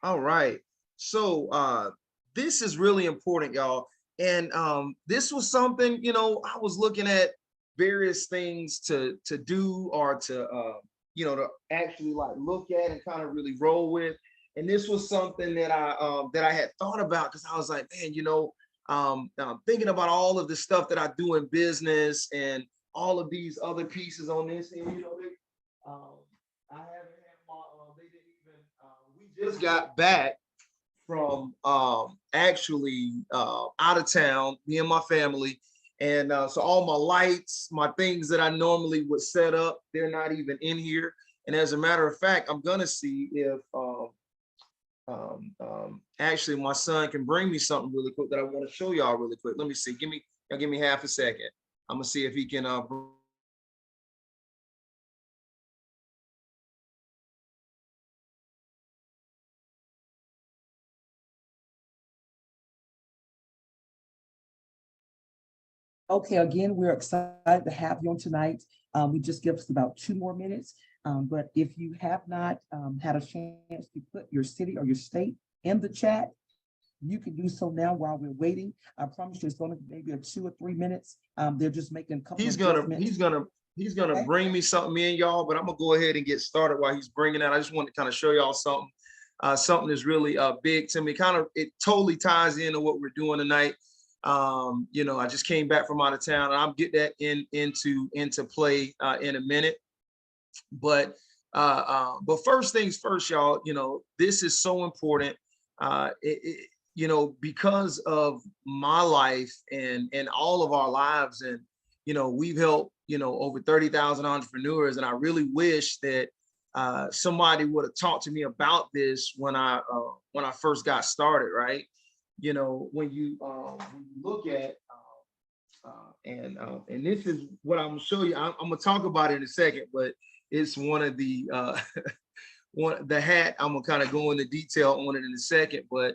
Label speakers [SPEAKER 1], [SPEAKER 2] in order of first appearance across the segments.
[SPEAKER 1] All right. So this is really important, y'all. And this was something, I was looking at various things to do or to actually like look at and kind of really roll with. And this was something that I had thought about because I was like, man, thinking about all of the stuff that I do in business and all of these other pieces on this. And I haven't had they didn't even. We just got back from actually out of town, me and my family. And so all my lights, my things that I normally would set up, they're not even in here. And as a matter of fact, I'm gonna see if actually my son can bring me something really quick that I want to show y'all really quick. Let me see. Give me half a second. I'm gonna see if he can
[SPEAKER 2] Okay, again, we're excited to have you on tonight. We just give us about 2 more minutes. But if you have not had a chance to put your city or your state in the chat, you can do so now while we're waiting. I promise you it's going to be maybe a 2 or 3 minutes. They're just making a couple of
[SPEAKER 1] he's gonna
[SPEAKER 2] adjustments.
[SPEAKER 1] he's gonna bring me something in, y'all, but I'm gonna go ahead and get started while he's bringing that. I just want to kind of show y'all something that's really big to me. Kind of, it totally ties into what we're doing tonight. I just came back from out of town, and I'll get that into play in a minute. But first things first, y'all. This is so important. Because of my life and all of our lives, and we've helped over 30,000 entrepreneurs, and I really wish that somebody would have talked to me about this when I first got started, right? When you look at and this is what I'm gonna show you. I'm gonna talk about it in a second, but it's one of the the hat. I'm gonna kind of go into detail on it in a second, but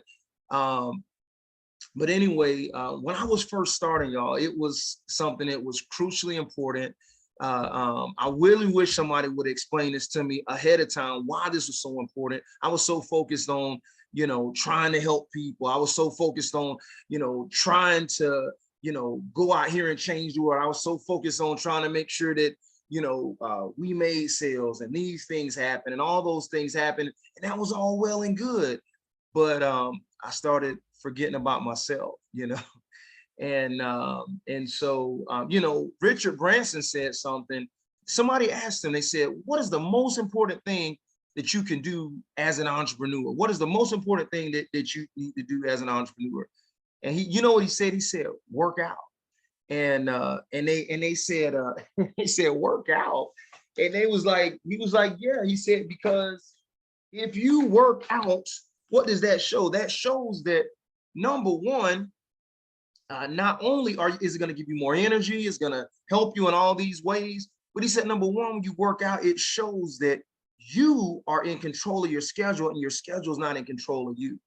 [SPEAKER 1] anyway, when I was first starting, y'all, it was something that was crucially important. I really wish somebody would explain this to me ahead of time, why this was so important. I was so focused on, trying to help people. I was so focused on, trying to, go out here and change the world. I was so focused on trying to make sure that, we made sales and these things happen and all those things happen. And that was all well and good. But I started forgetting about myself, and so Richard Branson said something. Somebody asked him, they said, what is the most important thing that you can do as an entrepreneur? What is the most important thing that you need to do as an entrepreneur? And he, what he said? He said, work out. And they said they said work out. And he was like, yeah. He said, because if you work out, what does that show? That shows that, number one, not only is it going to give you more energy, it's going to help you in all these ways, but he said, number one, when you work out, it shows that you are in control of your schedule and your schedule is not in control of you,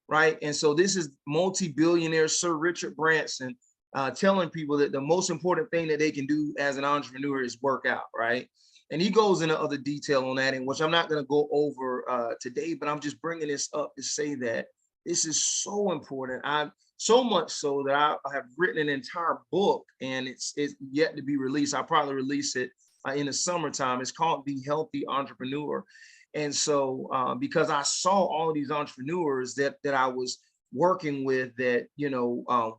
[SPEAKER 1] right? And so this is multi-billionaire Sir Richard Branson telling people that the most important thing that they can do as an entrepreneur is work out, right? And he goes into other detail on that, in which I'm not going to go over today, but I'm just bringing this up to say that this is so important. So much so that I have written an entire book, and it's yet to be released. I'll probably release it in the summertime. It's called The Healthy Entrepreneur. And so because I saw all of these entrepreneurs that I was working with that,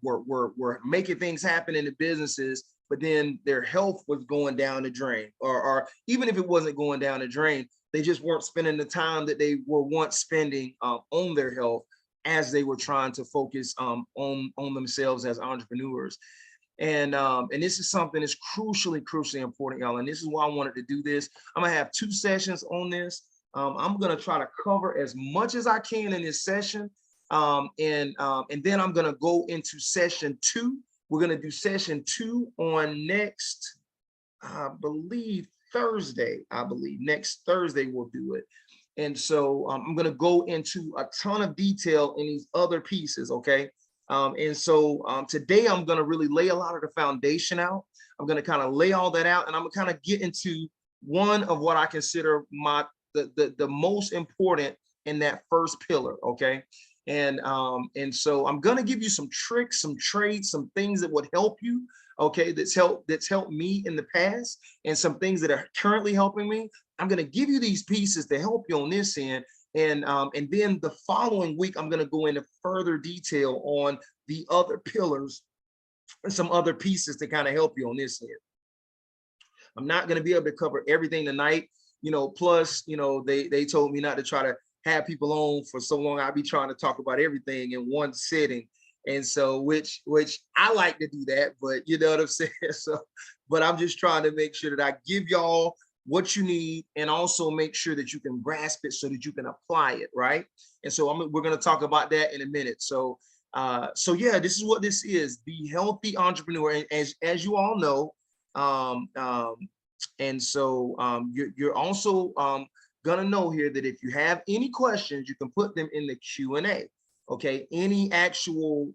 [SPEAKER 1] were making things happen in the businesses, but then their health was going down the drain, or even if it wasn't going down the drain, they just weren't spending the time that they were once spending on their health as they were trying to focus on themselves as entrepreneurs. And this is something that's crucially important, y'all. And this is why I wanted to do this. I'm gonna have 2 sessions on this. I'm gonna try to cover as much as I can in this session. And then I'm gonna go into session 2. We're gonna do session 2 on next, I believe Thursday. Next Thursday we'll do it. And so I'm going to go into a ton of detail in these other pieces, okay? And so today I'm going to really lay a lot of the foundation out. I'm going to kind of lay all that out, and I'm going to kind of get into one of what I consider the most important in that first pillar, okay? And so I'm gonna give you some tricks, some trades, some things that would help you, okay, that's helped me in the past, and some things that are currently helping me. I'm gonna give you these pieces to help you on this end. And then the following week, I'm gonna go into further detail on the other pillars and some other pieces to kind of help you on this end. I'm not going to be able to cover everything tonight, plus, they told me not to try to have people on for so long. I'll be trying to talk about everything in one sitting. And so, which I like to do that, but you know what I'm saying? So, but I'm just trying to make sure that I give y'all what you need and also make sure that you can grasp it so that you can apply it, right? And so we're going to talk about that in a minute. So yeah, this is what this is, the healthy entrepreneur. And as you all know, you're also gonna know here that if you have any questions, you can put them in the Q&A. Okay, any actual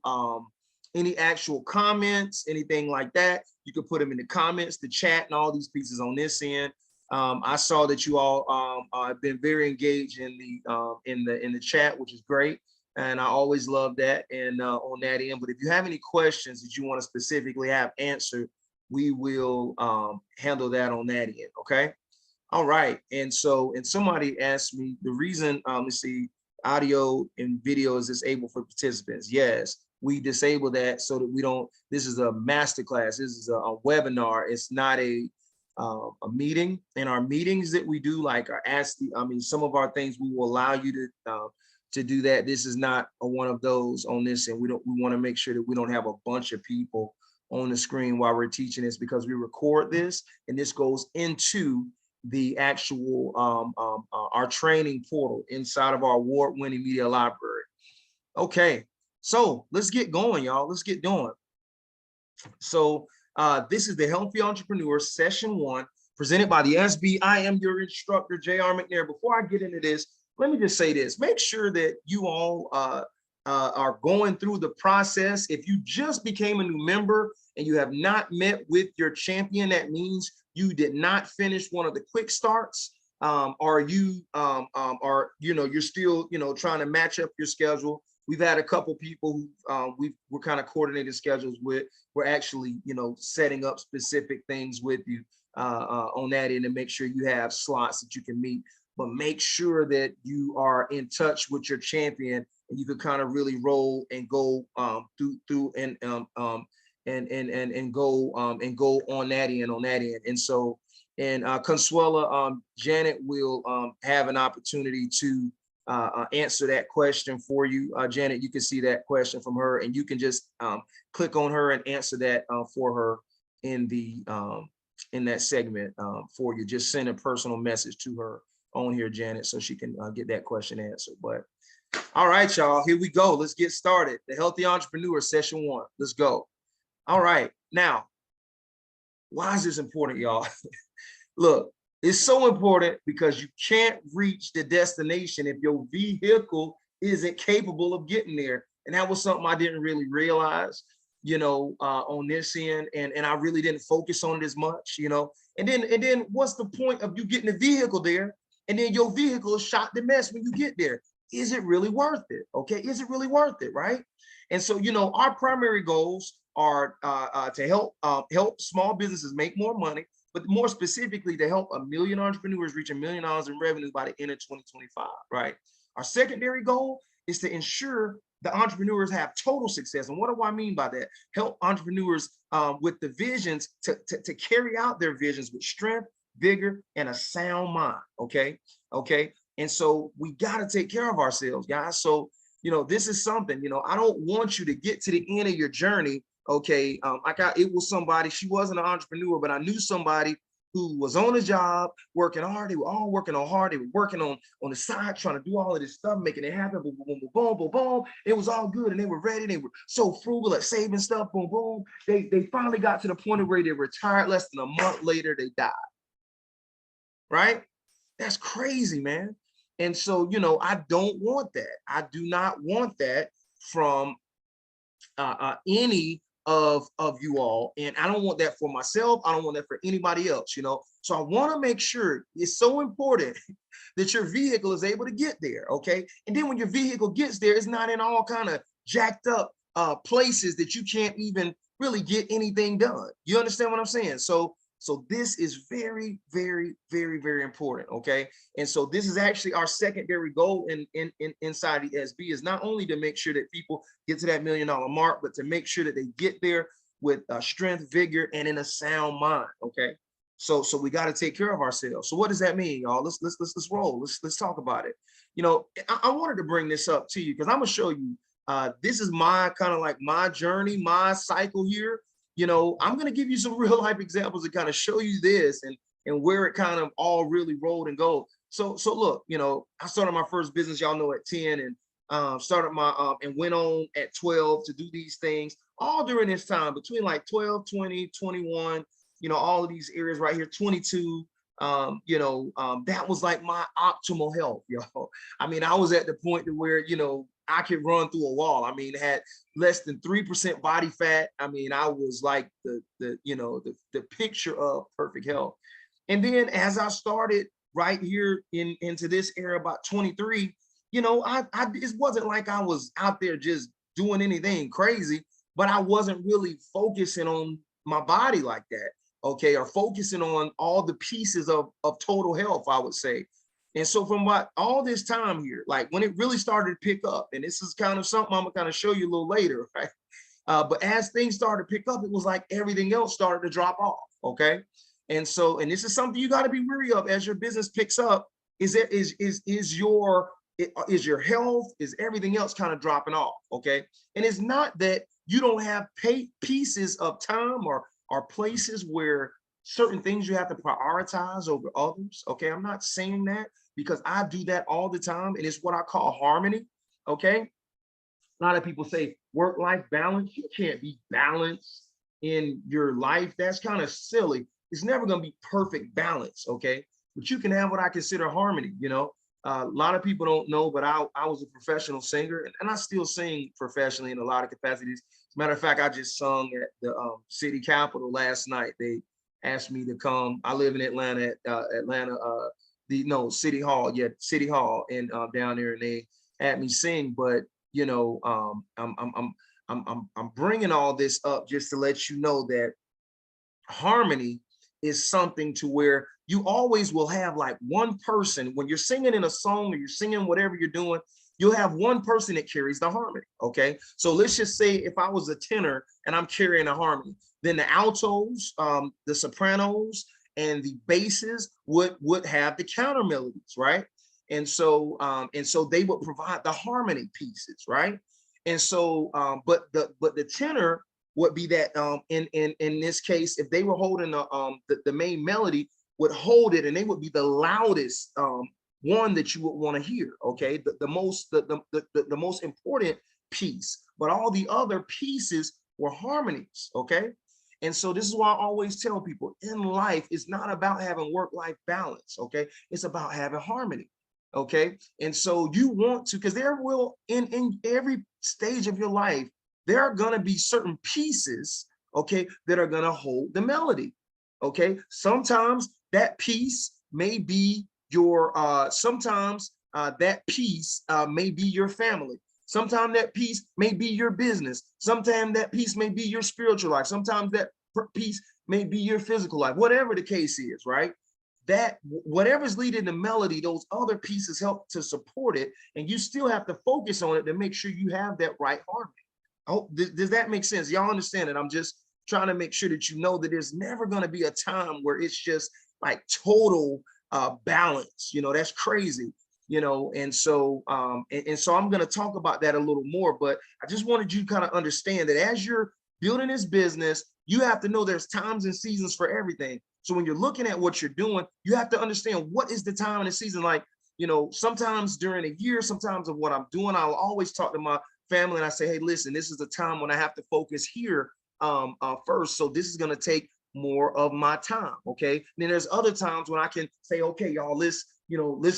[SPEAKER 1] comments, anything like that, you can put them in the comments, the chat, and all these pieces on this end. I saw that you all have been very engaged in the chat, which is great. And I always love that. And on that end, but if you have any questions that you want to specifically have answered, we will handle that on that end. Okay. All right. And somebody asked me the reason, let's see, audio and video is disabled for participants. Yes, we disable that so that we don't, this is a masterclass. This is a webinar. It's not a meeting. In our meetings that we do, like some of our things, we will allow you to do that. This is not one of those on this, and we want to make sure that we don't have a bunch of people on the screen while we're teaching this, because we record this and this goes into the actual our training portal inside of our award-winning media library. Okay, so let's get going, y'all. Let's get going. So this is the Healthy Entrepreneur Session 1, presented by the SB. I am your instructor, J.R. McNair. Before I get into this, let me just say this. Make sure that you all are going through the process. If you just became a new member and you have not met with your champion, that means you did not finish one of the quick starts, or you are, you're still, trying to match up your schedule. We've had a couple people who we're kind of coordinating schedules with. We're actually, setting up specific things with you on that end to make sure you have slots that you can meet. But make sure that you are in touch with your champion, and you can kind of really roll and go through and go on that end. And so, Consuela, Janet will have an opportunity to answer that question for you. Janet, you can see that question from her, and you can just click on her and answer that for her in that segment for you. Just send a personal message to her on here, Janet, so she can get that question answered. But all right, y'all, here we go. Let's get started. The Healthy Entrepreneur Session 1. Let's go. All right. Now, why is this important, y'all? Look, it's so important because you can't reach the destination if your vehicle isn't capable of getting there. And that was something I didn't really realize, on this end. And I really didn't focus on it as much, And then what's the point of you getting the vehicle there, and then your vehicle is shot to mess when you get there? Is it really worth it? Okay, is it really worth it, right? And so, our primary goals are to help small businesses make more money, but more specifically to help 1 million entrepreneurs reach $1 million in revenue by the end of 2025, right? Our secondary goal is to ensure the entrepreneurs have total success. And what do I mean by that? Help entrepreneurs with the visions to carry out their visions with strength, vigor, and a sound mind, okay? And so we got to take care of ourselves, guys. So, this is something, I don't want you to get to the end of your journey. Okay. It was somebody, she wasn't an entrepreneur, but I knew somebody who was on a job, working hard. They were all working on hard. They were working on the side, trying to do all of this stuff, making it happen. Boom, boom, boom, boom, boom, boom. It was all good. And they were ready. They were so frugal at saving stuff. Boom, boom. They finally got to the point where they retired. Less than a month later, they died. Right? That's crazy, man. And so, I don't want that. I do not want that from any of you all. And I don't want that for myself. I don't want that for anybody else, you know? So I want to make sure it's so important that your vehicle is able to get there. Okay. And then when your vehicle gets there, it's not in all kind of jacked up places that you can't even really get anything done. You understand what I'm saying? So this is very, very, very, very important. Okay. And so this is actually our secondary goal inside the SB, is not only to make sure that people get to that $1 million mark, but to make sure that they get there with strength, vigor, and in a sound mind. Okay. So we got to take care of ourselves. So what does that mean, y'all? Let's roll. Let's talk about it. You know, I wanted to bring this up to you because I'm gonna show you. This is my kind of like my journey, my cycle here. You know, I'm going to give you some real life examples to kind of show you this and where it kind of all really rolled and go. So look, you know, I started my first business, y'all know, at 10, and started my and went on at 12 to do these things all during this time between like 12, 20, 21, you know, all of these areas right here, 22. That was like my optimal health, y'all. I mean, I was at the point to where, you know, I could run through a wall. I mean, had less than 3% body fat. I mean, I was like the picture of perfect health. And then as I started right here into this era about 23, you know, it wasn't like I was out there just doing anything crazy, but I wasn't really focusing on my body like that. Okay, or focusing on all the pieces of total health, I would say. And so from all this time here, like when it really started to pick up, and this is kind of something I'm gonna kind of show you a little later, right? But as things started to pick up, it was like everything else started to drop off, okay? And so, and this is something you got to be wary of as your business picks up, is your health, is everything else kind of dropping off, okay? And it's not that you don't have pieces of time or places where certain things you have to prioritize over others, okay? I'm not saying that, because I do that all the time, and it's what I call harmony, okay? A lot of people say work-life balance. You can't be balanced in your life. That's kind of silly. It's never going to be perfect balance, okay? But you can have what I consider harmony, you know? A lot of people don't know, but I was a professional singer, and I still sing professionally in a lot of capacities. As a matter of fact, I just sung at the city capitol last night. They asked me to come. I live in Atlanta, City Hall, City Hall, and down there, and they had me sing. But you know, I'm bringing all this up just to let you know that harmony is something to where you always will have like one person when you're singing in a song or you're singing whatever you're doing. You'll have one person that carries the harmony. Okay, so let's just say if I was a tenor and I'm carrying a harmony, then the altos, the sopranos, and the basses would have the counter melodies, right? And so they would provide the harmony pieces, right? And so, but the tenor would be that in this case, if they were holding the main melody, would hold it, and they would be the loudest one that you would want to hear. Okay, the most important piece, but all the other pieces were harmonies. Okay. And so this is why I always tell people in life, it's not about having work-life balance, okay? It's about having harmony, okay? And so you want to, because there will, in every stage of your life, there are gonna be certain pieces, okay, that are gonna hold the melody, okay? Sometimes that piece may be your, that piece may be your family. Sometimes that piece may be your business. Sometimes that piece may be your spiritual life. Sometimes that piece may be your physical life, whatever the case is, right? That whatever's leading the melody, those other pieces help to support it. And you still have to focus on it to make sure you have that right harmony. I hope, does that make sense? Y'all understand it? I'm just trying to make sure that you know that there's never going to be a time where it's just like total balance. You know, that's crazy. You know, and so I'm going to talk about that a little more, but I just wanted you to kind of understand that as you're building this business, you have to know there's times and seasons for everything. So when you're looking at what you're doing, you have to understand what is the time and the season. Like, you know, sometimes during a year, sometimes of what I'm doing, I'll always talk to my family and I say, hey, listen, this is the time when I have to focus here first. So this is going to take more of my time. Okay. And then there's other times when I can say, okay, y'all, let's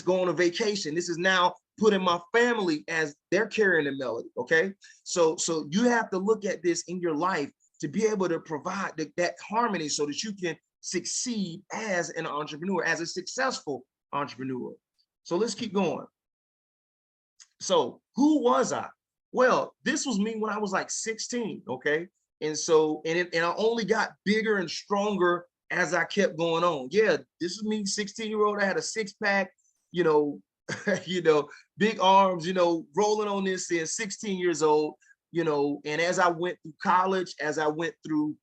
[SPEAKER 1] go on a vacation. This is now putting my family as they're carrying the melody. Okay. So you have to look at this in your life to be able to provide that harmony so that you can succeed as an entrepreneur, as a successful entrepreneur. So let's keep going. So who was I? Well, this was me when I was like 16, okay? And so, and I only got bigger and stronger as I kept going on. Yeah, this is me, 16-year-old. I had a six-pack, you know, big arms, rolling on this in 16 years old, and as I went through college, as I went through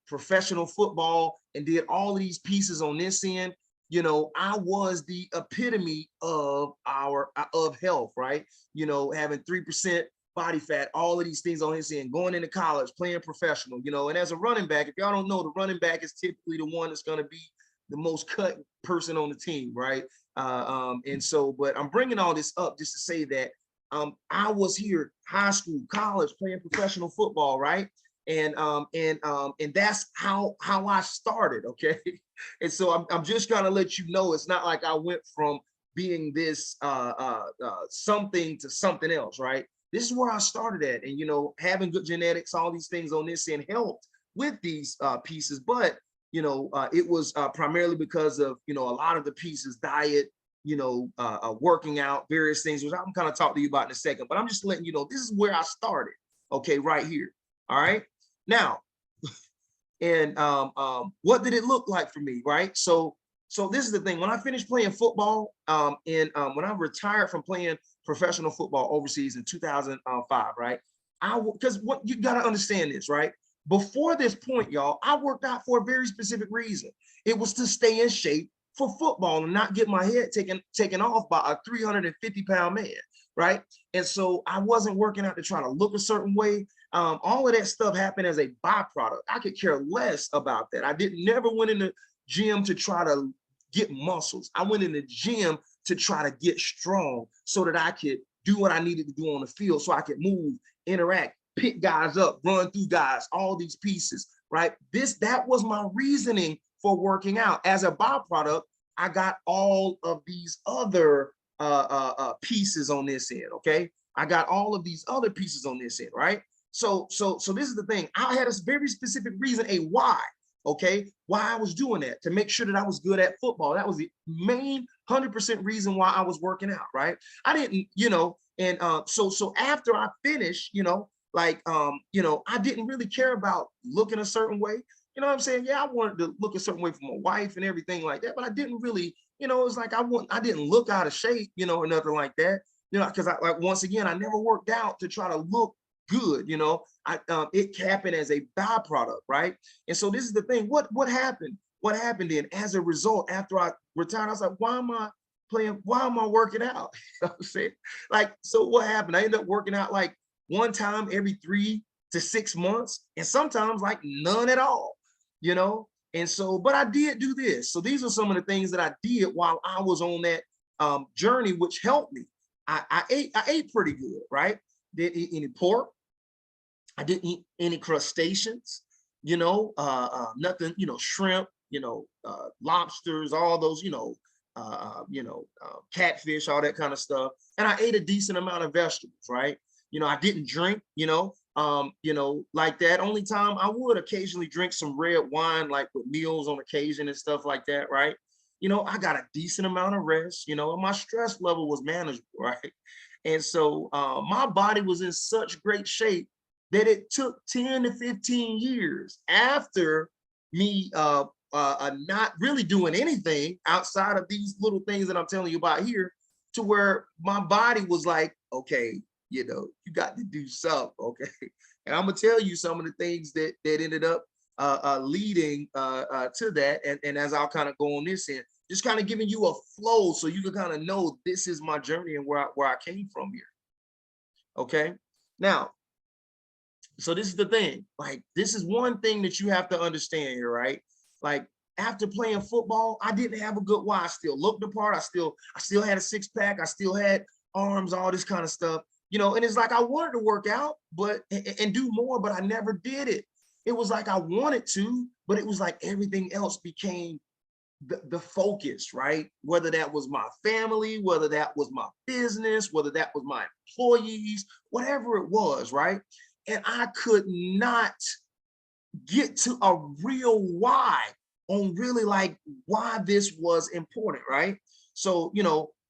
[SPEAKER 1] professional football and did all of these pieces on this end, I was the epitome of health, right? Having 3% body fat, all of these things on his end, going into college, playing professional, and as a running back, if y'all don't know, the running back is typically the one that's going to be the most cut person on the team, right? And so, but I'm bringing all this up just to say that I was here, high school, college, playing professional football, right? And that's how I started, okay? And so I'm just gonna let you know, it's not like I went from being this something to something else, right? This is where I started at, and having good genetics, all these things on this end helped with these pieces, but it was primarily because of a lot of the pieces, diet, working out, various things, which I'm kind of talk to you about in a second, but I'm just letting you know this is where I started, okay, right here. All right, now, and what did it look like for me, right? So this is the thing. When I finished playing football, and when I retired from playing professional football overseas in 2005, right? Because what you got to understand this, right? Before this point, y'all, I worked out for a very specific reason. It was to stay in shape for football and not get my head taken off by a 350-pound man, right? And so I wasn't working out to try to look a certain way. All of that stuff happened as a byproduct. I could care less about that. I never went in the gym to try to get muscles. I went in the gym to try to get strong so that I could do what I needed to do on the field, so I could move, interact, pick guys up, run through guys, all these pieces, right? That was my reasoning for working out. As a byproduct, I got all of these other pieces on this end, okay? I got all of these other pieces on this end, right? So this is the thing. I had a very specific reason, a why, okay? Why I was doing that, to make sure that I was good at football. That was the main 100% reason why I was working out, right? I didn't, and so after I finished, I didn't really care about looking a certain way. You know what I'm saying? Yeah, I wanted to look a certain way for my wife and everything like that, but I didn't really, it's like I didn't look out of shape, or nothing like that, because once again, I never worked out to try to look good, it happened as a byproduct, right? And so this is the thing. What happened? What happened then? As a result, after I retired, I was like, why am I playing? Why am I working out? You know what I'm saying? So what happened? I ended up working out like one time every 3 to 6 months, and sometimes like none at all, And so, but I did do this. So these are some of the things that I did while I was on that journey, which helped me. I ate pretty good, right? Didn't eat any pork. I didn't eat any crustaceans, nothing, shrimp, lobsters, all those, catfish, all that kind of stuff. And I ate a decent amount of vegetables, right? I didn't drink, like that. Only time I would occasionally drink some red wine, like with meals on occasion and stuff like that, right? I got a decent amount of rest, and my stress level was manageable, right? And so my body was in such great shape that it took 10 to 15 years after me not really doing anything outside of these little things that I'm telling you about here, to where my body was like, okay, you got to do something, okay? And I'm gonna tell you some of the things that ended up leading to that. And as I'll kind of go on this end, just kind of giving you a flow so you can kind of know this is my journey and where I came from here. Okay. Now, so this is the thing. Like, this is one thing that you have to understand here, right? Like, after playing football, I didn't have a good why. I still looked the part. I still had a six-pack. I still had arms, all this kind of stuff. And it's like I wanted to work out, and do more, but I never did it. It was like I wanted to, but it was like everything else became the focus, right? Whether that was my family, whether that was my business, whether that was my employees, whatever it was, right? And I could not get to a real why on really like why this was important, right? So,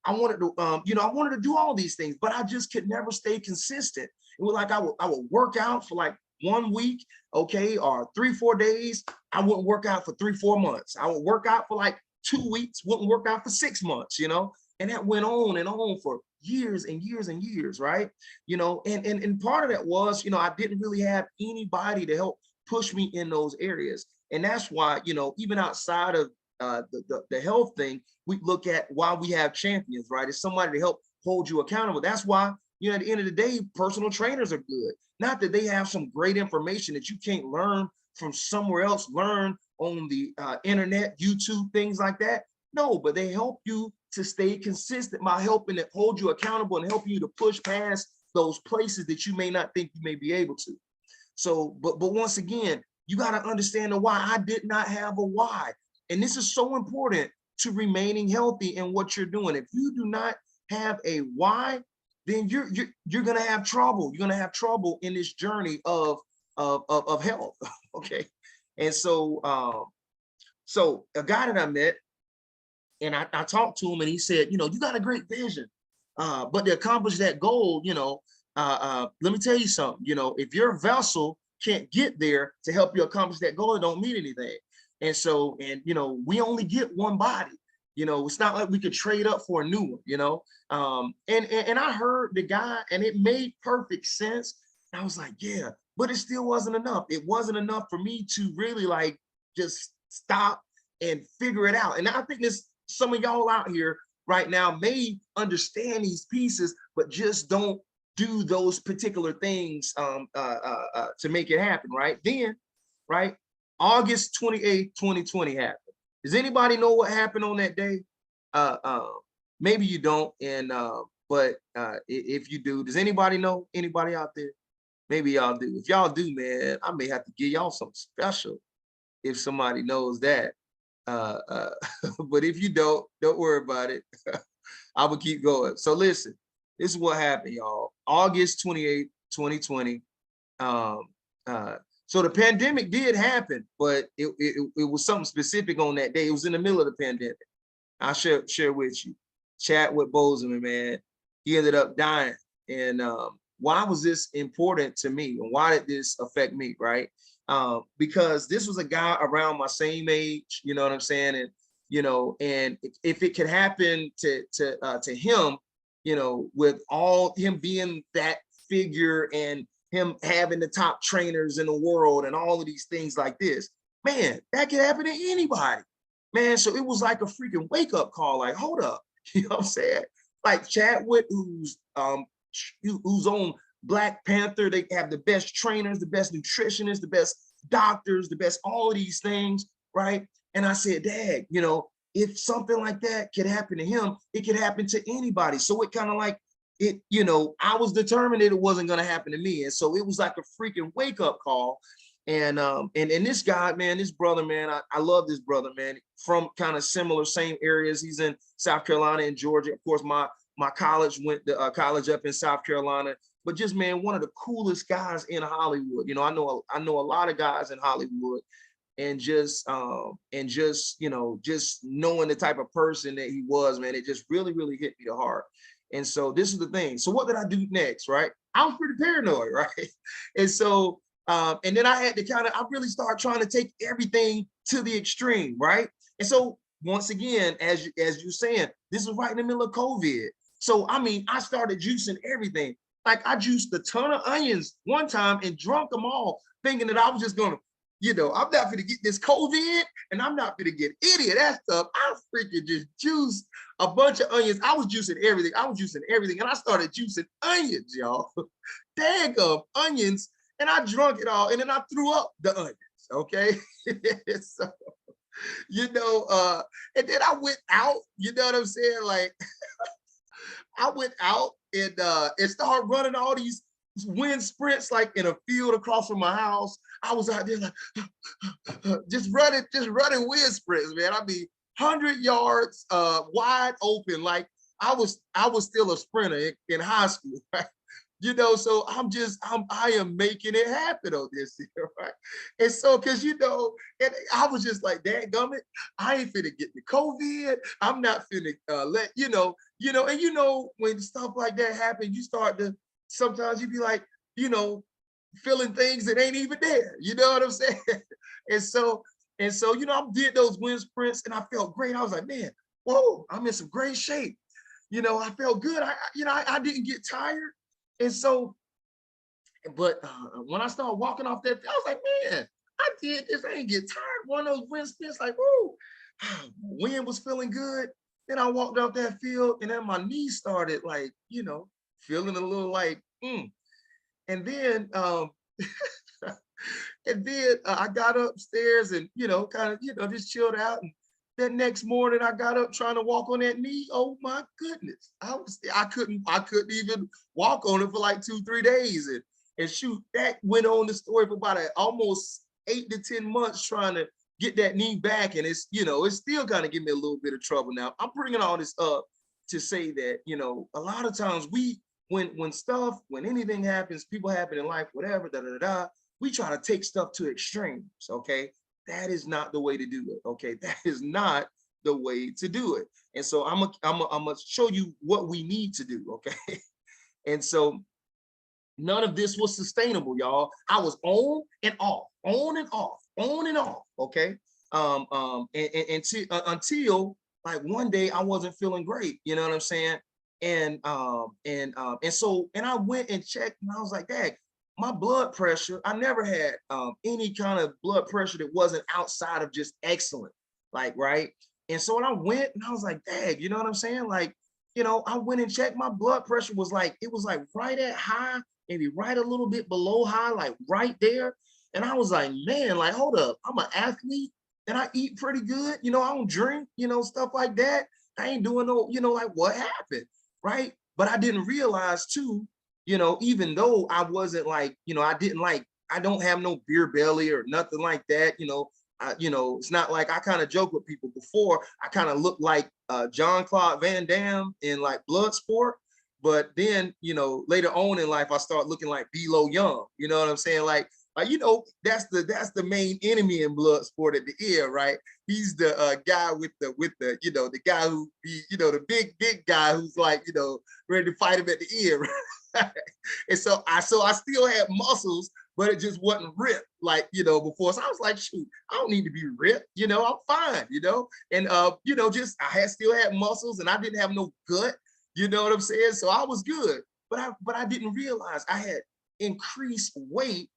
[SPEAKER 1] I wanted to, I wanted to do all these things, but I just could never stay consistent. It was like I would work out for like 1 week, okay, or 3-4 days. I wouldn't work out for 3-4 months. I would work out for like 2 weeks, wouldn't work out for 6 months, and that went on and on for years and years and years, right? And part of that was, I didn't really have anybody to help push me in those areas. And that's why, even outside of the health thing, we look at why we have champions, right? It's somebody to help hold you accountable. That's why, at the end of the day, personal trainers are good. Not that they have some great information that you can't learn from somewhere else, learn on the internet, YouTube, things like that. No, but they help you to stay consistent by helping to hold you accountable and help you to push past those places that you may not think you may be able to. So, but once again, you got to understand the why. I did not have a why. And this is so important to remaining healthy in what you're doing. If you do not have a why, then you're gonna have trouble. You're gonna have trouble in this journey of health. Okay. And so a guy that I met, and I talked to him, and he said, you got a great vision. But to accomplish that goal, let me tell you something, if your vessel can't get there to help you accomplish that goal, it don't mean anything. And so, we only get one body. It's not like we could trade up for a new one, and I heard the guy, and it made perfect sense. I was like, yeah, but it still wasn't enough. It wasn't enough for me to really like just stop and figure it out. And I think this, some of y'all out here right now may understand these pieces, but just don't do those particular things to make it happen. Right then, right, August 28th, 2020 happened. Does anybody know what happened on that day? Maybe you don't, and but if you do, does anybody know? Anybody out there? Maybe y'all do. If y'all do, man, I may have to give y'all something special if somebody knows that. But if you don't worry about it. I will keep going. So listen, this is what happened, y'all. August 28th, 2020. So the pandemic did happen, but it was something specific on that day. It was in the middle of the pandemic. I'll share with you. Chadwick Boseman, man, he ended up dying. And why was this important to me? And why did this affect me, right? Because this was a guy around my same age, you know what I'm saying? And, and if it could happen to him, with all him being that figure and him having the top trainers in the world and all of these things like this, man, that could happen to anybody, man. So it was like a freaking wake up call. Like, hold up, you know what I'm saying? Like Chadwick, who's on Black Panther, they have the best trainers, the best nutritionists, the best doctors, the best all of these things, right? And I said, Dad, if something like that could happen to him, it could happen to anybody. So it kind of like it, I was determined that it wasn't going to happen to me. And so it was like a freaking wake up call. And this guy, man, this brother, man, I love this brother, man, from kind of similar, same areas. He's in South Carolina and Georgia. Of course, my college went to college up in South Carolina, but just, man, one of the coolest guys in Hollywood. I know a lot of guys in Hollywood, and just just knowing the type of person that he was, man, it just really, really hit me to heart. And so this is the thing. So what did I do next, right? I was pretty paranoid, right? And so, and then I had to I really started trying to take everything to the extreme, right? And so once again, as you're saying, this was right in the middle of COVID. So, I mean, I started juicing everything. Like I juiced a ton of onions one time and drunk them all, thinking that I was just gonna, I'm not gonna get this COVID and I'm not gonna get any of that stuff. I freaking just juiced a bunch of onions. I was juicing everything. And I started juicing onions, y'all. Daggum onions. And I drunk it all. And then I threw up the onions. Okay. So, and then I went out, you know what I'm saying? Like, I went out and started running all these wind sprints like in a field across from my house. I was out there like just running wind sprints, man. I mean, 100 yards wide open. Like I was still a sprinter in high school, right? So I am making it happen on this here, right? And so, cause and I was just like, dadgummit, I ain't finna get the COVID. I'm not finna and when stuff like that happens, you start to, sometimes you be like, you know, feeling things that ain't even there. You know what I'm saying? And so, I did those wind sprints and I felt great. I was like, man, whoa, I'm in some great shape. I felt good. I didn't get tired. And so, but when I started walking off that, I was like, man, I did this. I ain't get tired. One of those wind sprints, like, woo, wind was feeling good. Then I walked off that field and then my knees started like, feeling a little like, And then, I got upstairs and, kind of, just chilled out. And that next morning I got up trying to walk on that knee. Oh my goodness. I couldn't even walk on it for like 2-3 days. And shoot, that went on the story for about almost 8 to 10 months trying to get that knee back. And it's, it's still kind of giving me a little bit of trouble now. I'm bringing all this up to say that, a lot of times when anything happens, people happen in life, whatever, we try to take stuff to extremes, okay? That is not the way to do it, okay? That is not the way to do it. And so I'm gonna show you what we need to do, okay? And so none of this was sustainable, y'all. I was on and off, on and off, on and off, okay? Until like one day I wasn't feeling great, you know what I'm saying? And so I went and checked and I was like, dang, my blood pressure, I never had any kind of blood pressure that wasn't outside of just excellent, like, right? And so when I went and I was like, dang, you know what I'm saying? Like, I went and checked, my blood pressure was like, it was like right at high, maybe right a little bit below high, like right there. And I was like, man, like, hold up, I'm an athlete and I eat pretty good. I don't drink, stuff like that. I ain't doing no, like what happened, right? But I didn't realize too, even though I wasn't like, I don't have no beer belly or nothing like that, it's not like I kind of joke with people before. I kind of look like Jean-Claude Van Damme in like Bloodsport. But then, later on in life, I start looking like D'Lo Young. You know what I'm saying? Like, that's the main enemy in Bloodsport at the end, right? He's the guy with the the guy who be, the big guy who's like, ready to fight him at the end. Right? And so I still had muscles, but it just wasn't ripped like, before. So I was like, shoot, I don't need to be ripped, I'm fine, and just still had muscles and I didn't have no gut, you know what I'm saying? So I was good, but I didn't realize I had increased weight,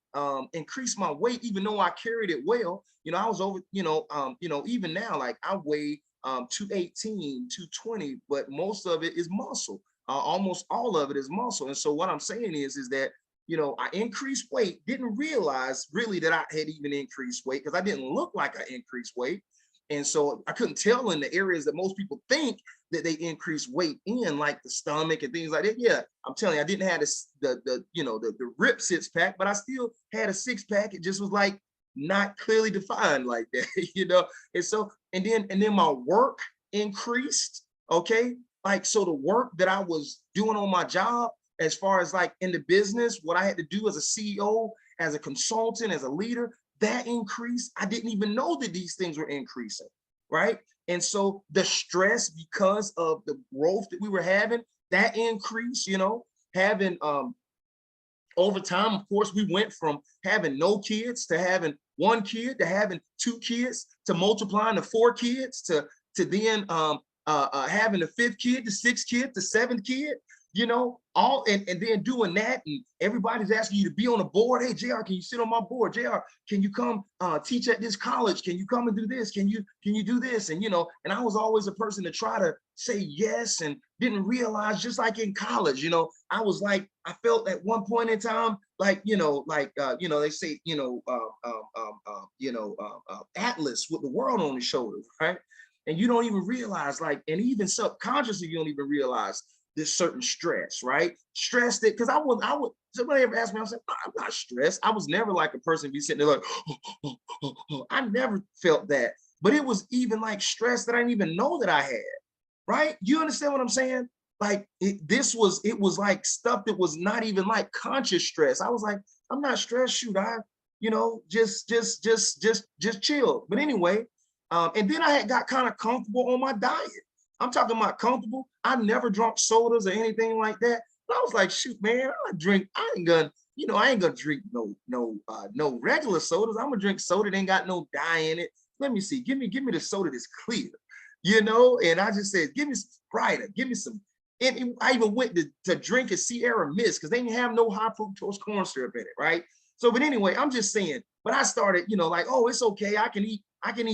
[SPEAKER 1] increased my weight, even though I carried it well. I was over, even now, like I weigh 218, 220, but most of it is muscle. Almost all of it is muscle. And so what I'm saying is that, I increased weight, didn't realize really that I had even increased weight because I didn't look like I increased weight. And so I couldn't tell in the areas that most people think that they increase weight in, like the stomach and things like that. Yeah, I'm telling you, I didn't have the rip six pack, but I still had a six pack. It just was like not clearly defined like that, And so, and then my work increased. Okay, like so the work that I was doing on my job, as far as like in the business, what I had to do as a CEO, as a consultant, as a leader, that increased. I didn't even know that these things were increasing, right? And so the stress because of the growth that we were having, that increased, having over time, of course, we went from having no kids to having one kid to having 2 kids to multiplying to 4 kids to then having a 5th kid to 6th kid to 7th kid, all and then doing that, and everybody's asking you to be on a board. Hey, JR, can you sit on my board? JR, can you come teach at this college? Can you come and do this? Can you do this? And and I was always a person to try to say yes, and didn't realize, just like in college, I was like, I felt at one point in time like they say Atlas with the world on his shoulders, right? And you don't even realize, like, and even subconsciously you don't even realize this certain stress, right? Stress that, because I would, somebody ever asked me, I said, no, I'm not stressed. I was never like a person be sitting there like, I never felt that. But it was even like stress that I didn't even know that I had, right? You understand what I'm saying? it was like stuff that was not even like conscious stress. I was like, I'm not stressed, shoot, I, you know, just chill. But anyway, and then I had got kind of comfortable on my diet. I'm talking about comfortable. I never drunk sodas or anything like that. But I was like, shoot, man, I ain't gonna, you know, I ain't gonna drink no regular sodas. I'm gonna drink soda that ain't got no dye in it. Let me see, give me the soda that's clear, you know. And I just said, give me some Sprite, give me some. And I even went to drink a Sierra Mist because they didn't have no high fructose corn syrup in it, right? So, but anyway, I'm just saying. But I started, you know, like, oh, it's okay. I can eat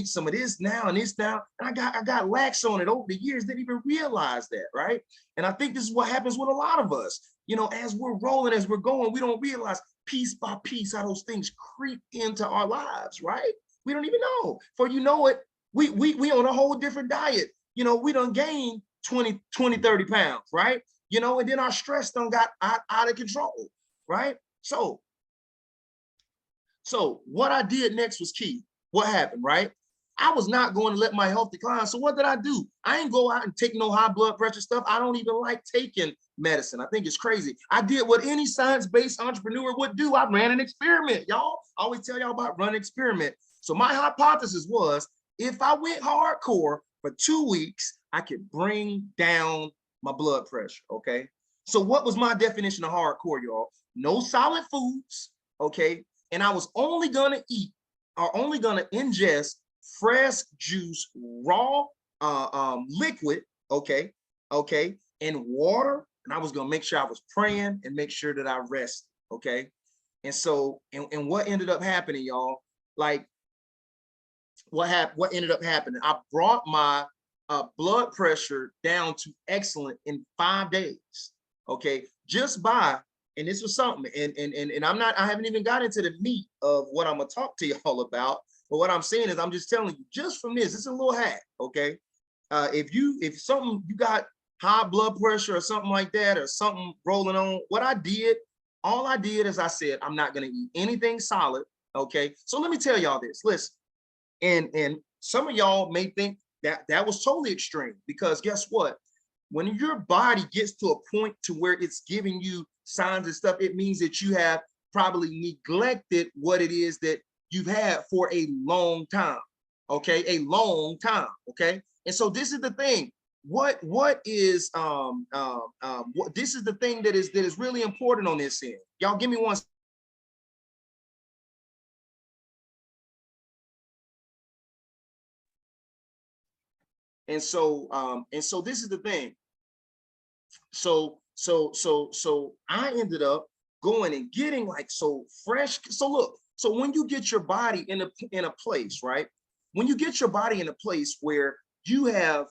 [SPEAKER 1] some of this now and this now. And I got lax on it over the years. Didn't even realize that, right? And I think this is what happens with a lot of us. You know, as we're rolling, as we're going, we don't realize piece by piece how those things creep into our lives, right? We don't even know. For you know it, we on a whole different diet. You know, we done gained 20, 30 pounds, right? You know, and then our stress done got out of control, right? So what I did next was key. What happened, right? I was not going to let my health decline. So what did I do? I ain't go out and take no high blood pressure stuff. I don't even like taking medicine. I think it's crazy. I did what any science-based entrepreneur would do. I ran an experiment, y'all. I always tell y'all about running an experiment. So my hypothesis was, if I went hardcore for 2 weeks, I could bring down my blood pressure, okay? So what was my definition of hardcore, y'all? No solid foods, okay? And I was only gonna eat or only gonna ingest fresh juice, raw liquid, okay, and water. And I was gonna make sure I was praying and make sure that I rested, okay? And so, and what ended up happening, y'all, like what ended up happening, I brought my blood pressure down to excellent in 5 days, okay? Just by, and this was something, and I haven't even got into the meat of what I'm gonna talk to y'all about, but what I'm saying is I'm just telling you, just from this, it's a little hack, okay? If something, you got high blood pressure or something like that, or something rolling on, all I did is I said, I'm not gonna eat anything solid, okay? So let me tell y'all this, listen, and some of y'all may think that was totally extreme, because guess what? When your body gets to a point to where it's giving you signs and stuff, it means that you have probably neglected what it is that you've had for a long time, okay? A long time, okay? And so this is the thing. What is this is the thing that is really important on this end. Y'all give me one. And so this is the thing. So I ended up going and getting like so fresh. So look, so when you get your body in a place, right? When you get your body in a place where you have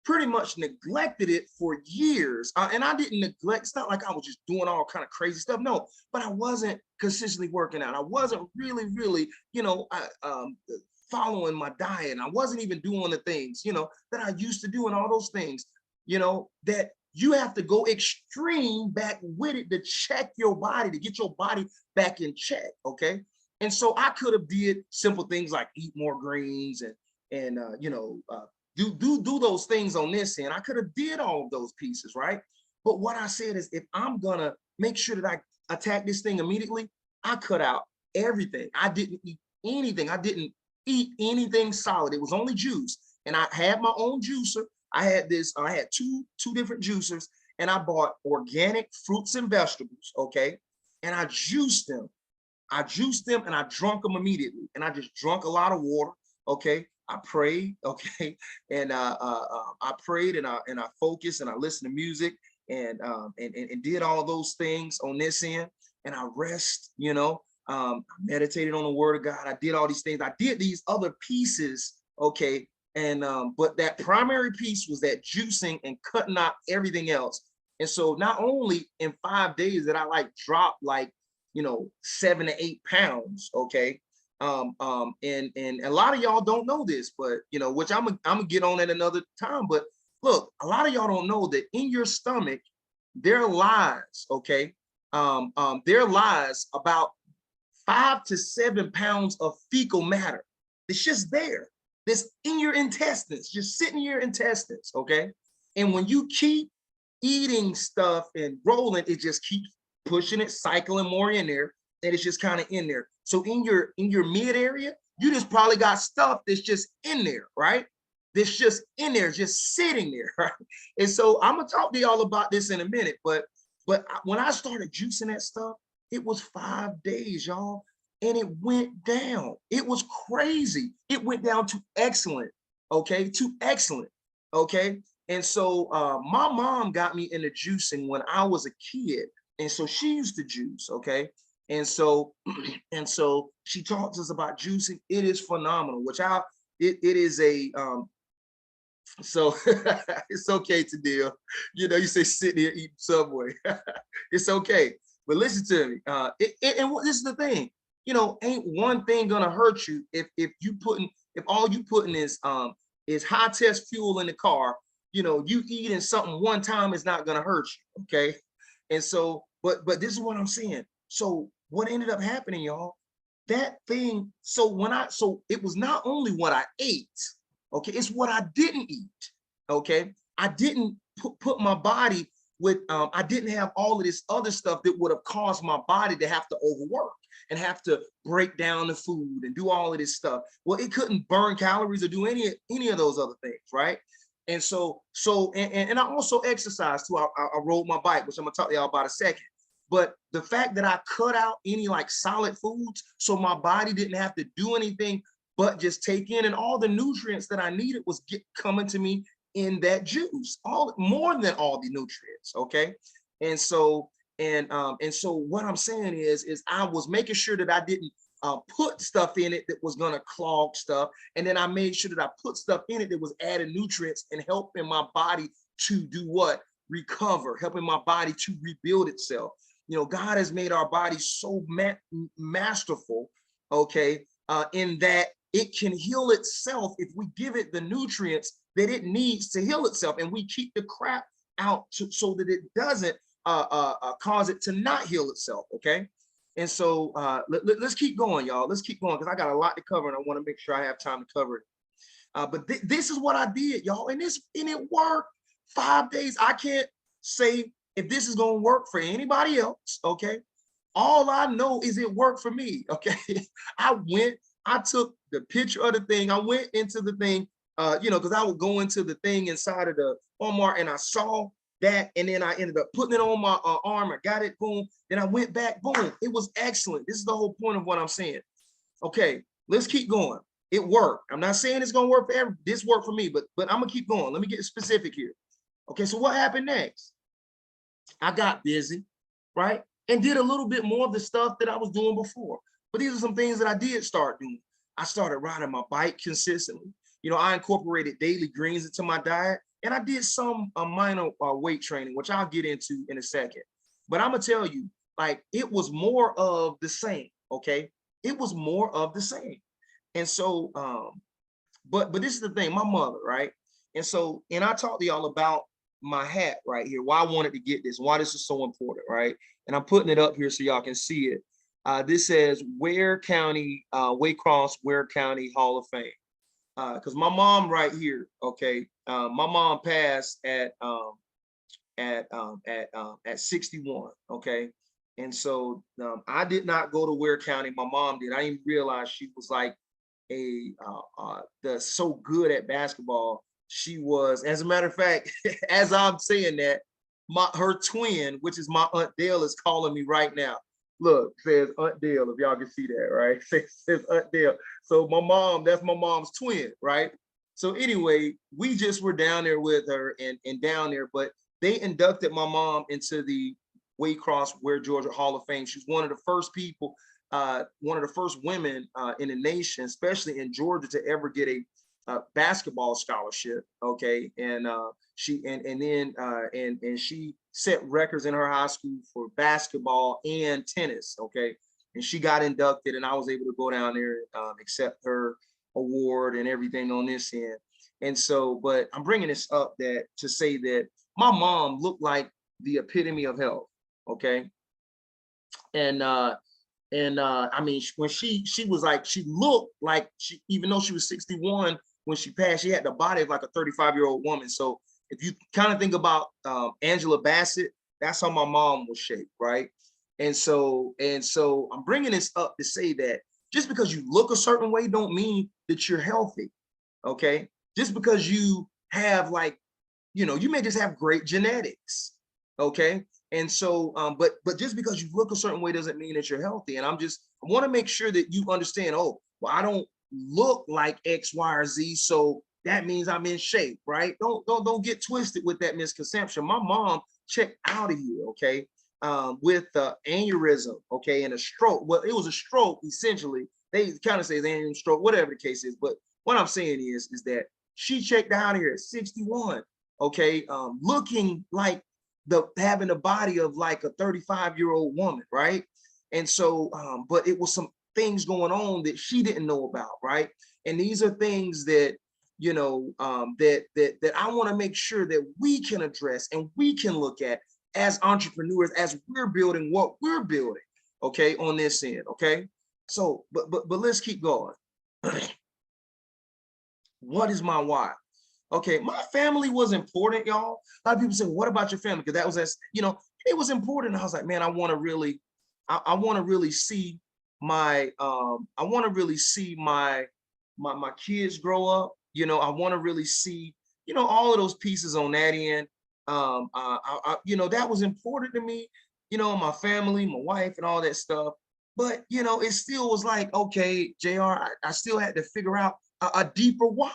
[SPEAKER 1] pretty much neglected it for years, and I didn't neglect. It's not like I was just doing all kind of crazy stuff. No, but I wasn't consistently working out. I wasn't really, you know, following my diet. And I wasn't even doing the things, you know, that I used to do, and all those things, you know, that you have to go extreme back with it to check your body, to get your body back in check, okay? And so I could have did simple things like eat more greens and you know, do those things on this end. I could have did all of those pieces, right? But what I said is, if I'm gonna make sure that I attack this thing immediately, I cut out everything. I didn't eat anything. I didn't eat anything solid. It was only juice. And I had my own juicer. I had two different juicers, and I bought organic fruits and vegetables, okay? And I juiced them. And I drunk them immediately. And I just drunk a lot of water, okay? I prayed, okay? And I prayed, and I focused, and I listened to music, and did all those things on this end. And I rest, you know, I meditated on the word of God. I did all these things. I did these other pieces, okay? And but that primary piece was that juicing and cutting out everything else. And so not only in 5 days that I like dropped like, you know, 7 to 8 pounds, okay? And a lot of y'all don't know this, but you know, which I'm gonna get on at another time. But look, a lot of y'all don't know that in your stomach there lies, okay? There lies about 5 to 7 pounds of fecal matter. It's just there. That's in your intestines, just sitting in your intestines, okay? And when you keep eating stuff and rolling, it just keeps pushing it, cycling more in there, and it's just kind of in there. So in your mid area, you just probably got stuff that's just in there, right? That's just in there, just sitting there, right? And so I'm gonna talk to y'all about this in a minute, but when I started juicing that stuff, it was 5 days, y'all, and it went down. It was crazy. It went down to excellent, okay, to excellent, okay. And so my mom got me into juicing when I was a kid, and so she used to juice, okay. And so and so she taught us about juicing. It is phenomenal, which it is a so it's okay to deal. You know, you say sit here eating Subway. It's okay. But listen to me. This is the thing. You know, ain't one thing gonna hurt you if all you putting is high test fuel in the car. You know, you eating something one time is not gonna hurt you. Okay. And so, but this is what I'm saying. So what ended up happening, y'all? That thing. So it was not only what I ate. Okay, it's what I didn't eat. Okay, I didn't put my body with, I didn't have all of this other stuff that would have caused my body to have to overwork and have to break down the food and do all of this stuff. Well, it couldn't burn calories or do any of those other things, right? And and I also exercise too. I rode my bike, which I'm gonna talk to y'all about a second. But the fact that I cut out any like solid foods, so my body didn't have to do anything but just take in, and all the nutrients that I needed was coming to me in that juice, more than all the nutrients. Okay. And so what I'm saying is I was making sure that I didn't put stuff in it that was going to clog stuff. And then I made sure that I put stuff in it that was adding nutrients and helping my body to do what? Recover, helping my body to rebuild itself. You know, God has made our body so masterful, okay, in that it can heal itself if we give it the nutrients that it needs to heal itself, and we keep the crap out so that it doesn't cause it to not heal itself. Okay. And so let's keep going, y'all. Let's keep going, because I got a lot to cover and I want to make sure I have time to cover it. But this is what I did, y'all, and it worked. 5 days. I can't say if this is going to work for anybody else. Okay. All I know is it worked for me. Okay. I took the picture of the thing. I went into the thing, because I would go into the thing inside of the Walmart, and I saw that, and then I ended up putting it on my arm. I got it, boom. Then I went back, boom. It was excellent. This is the whole point of what I'm saying. Okay, let's keep going. It worked. I'm not saying it's gonna work for everyone. This worked for me, but I'm gonna keep going. Let me get specific here. Okay, so what happened next? I got busy, right? And did a little bit more of the stuff that I was doing before. But these are some things that I did start doing. I started riding my bike consistently. You know, I incorporated daily greens into my diet, and I did some minor weight training, which I'll get into in a second. But I'm gonna tell you, like, it was more of the same. Okay, it was more of the same. And so, but this is the thing, my mother, right? And so, and I talked to y'all about my hat right here, why I wanted to get this, why this is so important, right? And I'm putting it up here so y'all can see it. This says Ware County, Waycross Ware County Hall of Fame. Because my mom right here, okay, my mom passed at 61, okay, and so I did not go to Ware County. My mom did. I didn't realize she was like so good at basketball. She was, as a matter of fact, as I'm saying that, her twin, which is my Aunt Dale, is calling me right now. Look, says Aunt Dale, if y'all can see that, right? Says Aunt Dale. So my mom, that's my mom's twin, right? So anyway, we just were down there with her and down there, but they inducted my mom into the Waycross Ware Georgia Hall of Fame. She's one of the first people, one of the first women in the nation, especially in Georgia, to ever get a basketball scholarship. Okay, and she set records in her high school for basketball and tennis. Okay, and she got inducted, and I was able to go down there and accept her award and everything on this end. And so, but I'm bringing this up to say that my mom looked like the epitome of health. Okay, and I mean, when she was like, she looked like even though she was 61 when she passed, she had the body of like a 35-year-old woman. So if you kind of think about Angela Bassett, that's how my mom was shaped, right? And so I'm bringing this up to say that just because you look a certain way don't mean that you're healthy, okay? Just because you have like, you may just have great genetics, okay? And so, but just because you look a certain way doesn't mean that you're healthy. And I want to make sure that you understand, oh, well, I don't look like X, Y, or Z, so that means I'm in shape, right? Don't get twisted with that misconception. My mom checked out of here, okay, with aneurysm, okay, and a stroke. Well, it was a stroke essentially. They kind of say they ain't stroke, whatever the case is. But what I'm saying is that she checked out of here at 61, okay, looking like having the body of like a 35-year-old woman, right? And so, but it was some things going on that she didn't know about, right? And these are things that that I want to make sure that we can address and we can look at as entrepreneurs as we're building what we're building, okay, on this end, okay? So, but let's keep going. What is my why? Okay, my family was important, y'all. A lot of people say, what about your family? Because that was, it was important. I was like, man, I want to really see my kids grow up. I want to really see, all of those pieces on that end. That was important to me, my family, my wife, and all that stuff. But, it still was like, okay, JR, I still had to figure out a deeper why.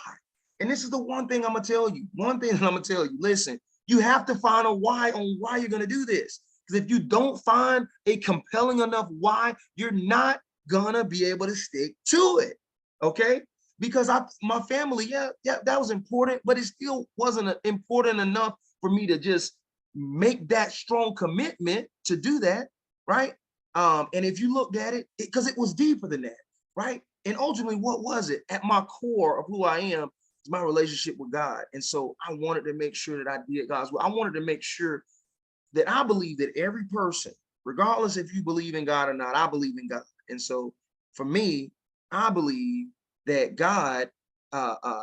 [SPEAKER 1] And this is the one thing I'm going to tell you. Listen, you have to find a why on why you're going to do this. Because if you don't find a compelling enough why, you're not going to be able to stick to it. Okay? Because my family, yeah, that was important, but it still wasn't important enough for me to just make that strong commitment to do that, right? And if you looked at it, because it was deeper than that, right? And ultimately, what was it? At my core of who I am, my relationship with God. And so I wanted to make sure that I did God's will. I wanted to make sure that I believe that every person, regardless if you believe in God or not, I believe in God. And so for me, I believe that God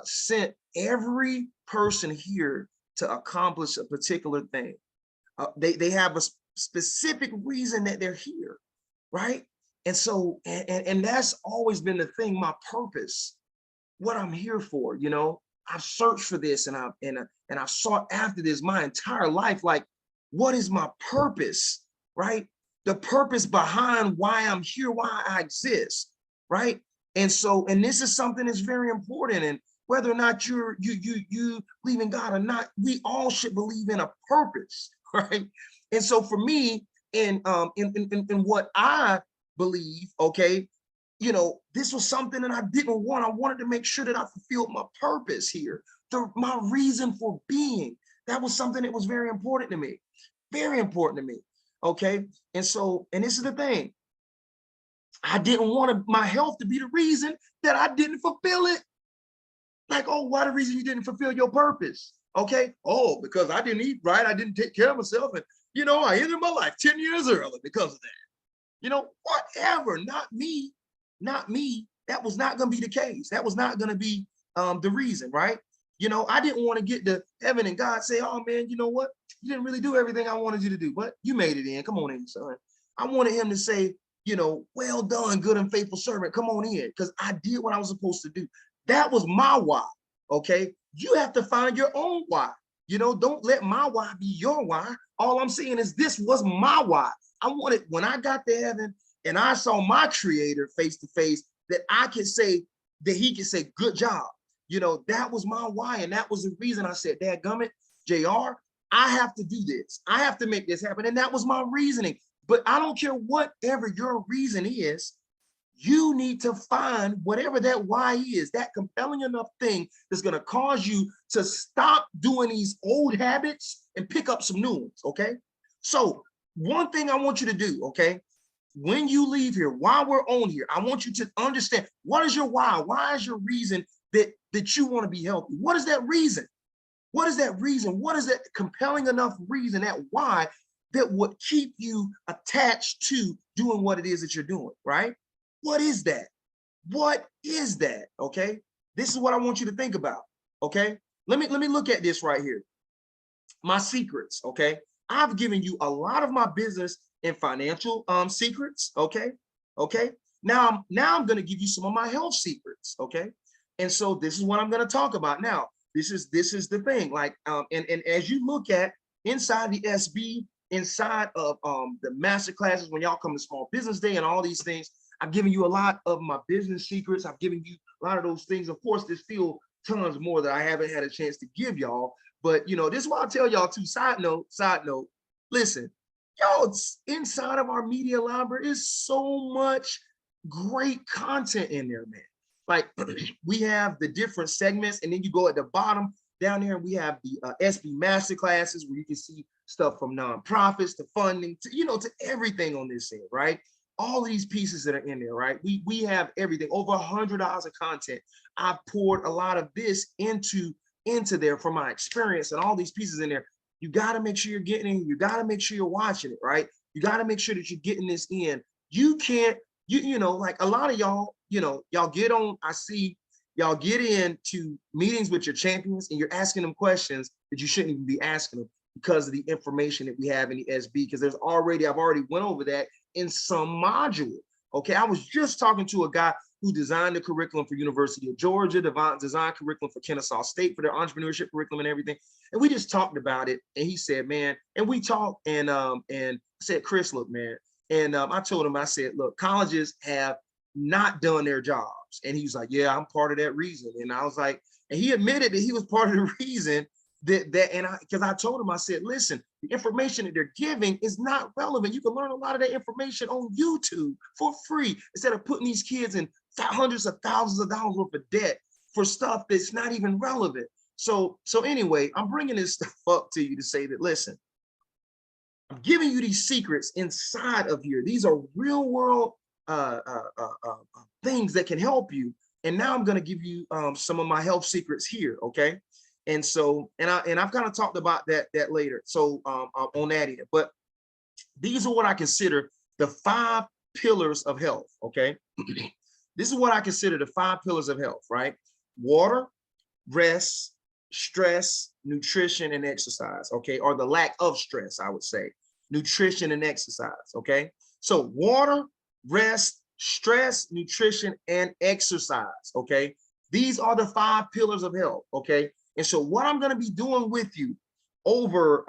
[SPEAKER 1] sent every person here to accomplish a particular thing. They have a specific reason that they're here, right? And so, and that's always been the thing, my purpose, what I'm here for. I've searched for this and I've sought after this my entire life. Like, what is my purpose, right? The purpose behind why I'm here, why I exist, right? And so, and this is something that's very important. And whether or not you believe in God or not, we all should believe in a purpose, right? And so for me, in what I believe, okay, this was something that I didn't want. I wanted to make sure that I fulfilled my purpose here, my reason for being. That was something that was very important to me, very important to me. Okay. And so, and this is the thing, I didn't want my health to be the reason that I didn't fulfill it. Like, oh, why the reason you didn't fulfill your purpose? Okay. Oh, because I didn't eat right. I didn't take care of myself. And, I ended my life 10 years early because of that. Whatever, not me. That was not going to be the case. That was not going to be the reason, right? I didn't want to get to heaven and God say, oh man, you know what? You didn't really do everything I wanted you to do, but you made it in. Come on in, son. I wanted him to say, well done, good and faithful servant. Come on in, because I did what I was supposed to do. That was my why. Okay. You have to find your own why. Don't let my why be your why. All I'm saying is this was my why. I wanted, when I got to heaven and I saw my creator face to face, that I could say, that he could say, good job. That was my why. And that was the reason I said, dadgummit, JR, I have to do this. I have to make this happen. And that was my reasoning. But I don't care whatever your reason is, you need to find whatever that why is, that compelling enough thing that's going to cause you to stop doing these old habits and pick up some new ones. Okay. So one thing I want you to do, okay, when you leave here, while we're on here, I want you to understand, what is your why? Why is your reason that you want to be healthy? What is that reason? What is that reason? What is that compelling enough reason, that why, that would keep you attached to doing what it is that you're doing, right? What is that? What is that? Okay. This is what I want you to think about. Okay. Let me look at this right here. my secrets, okay? I've given you a lot of my business and financial secrets, okay? Okay. Now I'm going to give you some of my health secrets, okay? And so this is what I'm going to talk about now. This is the thing, like and as you look at inside the SB, inside of the master classes, when y'all come to Small Business Day and all these things, I've given you a lot of my business secrets. I've given you a lot of those things. Of course, there's still tons more that I haven't had a chance to give y'all. But you know, this is why I tell y'all too. Side note, listen, y'all, inside of our media library is so much great content in there, man. Like we have the different segments, and then you go at the bottom down there, and we have the SB master classes where you can see stuff from nonprofits to funding to, you know, to everything on this end, right? All of these pieces that are in there, right? We have everything, over $100 of content. I've poured a lot of this into there from my experience and all these pieces in there. You got to make sure you're getting in. You got to make sure you're watching it, right? You got to make sure that you're getting this in. You can't, you know, like a lot of y'all, you know, y'all get on, I see y'all get into meetings with your champions and you're asking them questions that you shouldn't even be asking them because of the information that we have in the SB, because I've already went over that in some module. Okay, I was just talking to a guy who designed the curriculum for University of Georgia, designed curriculum for Kennesaw State for their entrepreneurship curriculum and everything. And we just talked about it. And he said, man, and we talked and I said, Chris, look, man. And I told him, I said, look, colleges have not done their jobs. And he was like, yeah, I'm part of that reason. And I was like, and he admitted that he was part of the reason because I told him, I said, listen, the information that they're giving is not relevant. You can learn a lot of that information on YouTube for free instead of putting these kids in hundreds of thousands of dollars worth of debt for stuff that's not even relevant. So anyway, I'm bringing this stuff up to you to say that, listen, I'm giving you these secrets inside of here. These are real world things that can help you. And now I'm going to give you some of my health secrets here. Okay. And so, and I've kind of talked about that later. So on that end, but these are what I consider the 5 pillars of health. Okay. This is what I consider the 5 pillars of health, right? Water, rest, stress, nutrition, and exercise. Okay. Or the lack of stress, I would say. Nutrition and exercise. Okay. So water, rest, stress, nutrition, and exercise. Okay. These are the 5 pillars of health. Okay. And so what I'm going to be doing with you over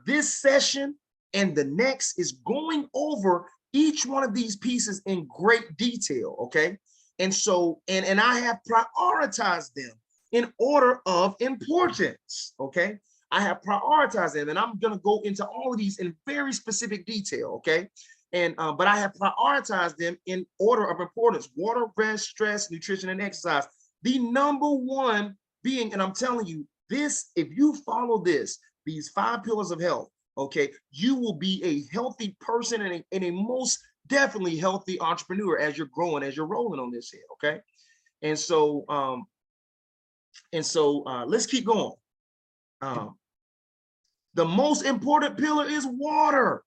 [SPEAKER 1] this session and the next is going over each one of these pieces in great detail. Okay. And so, and I have prioritized them in order of importance. Okay. I have prioritized them, and I'm going to go into all of these in very specific detail. Okay. And, but I have prioritized them in order of importance: water, rest, stress, nutrition, and exercise. The number one being, and I'm telling you this, if you follow these 5 pillars of health, okay, you will be a healthy person and a most definitely healthy entrepreneur as you're growing, as you're rolling on this here. Okay. And so, let's keep going. The most important pillar is water.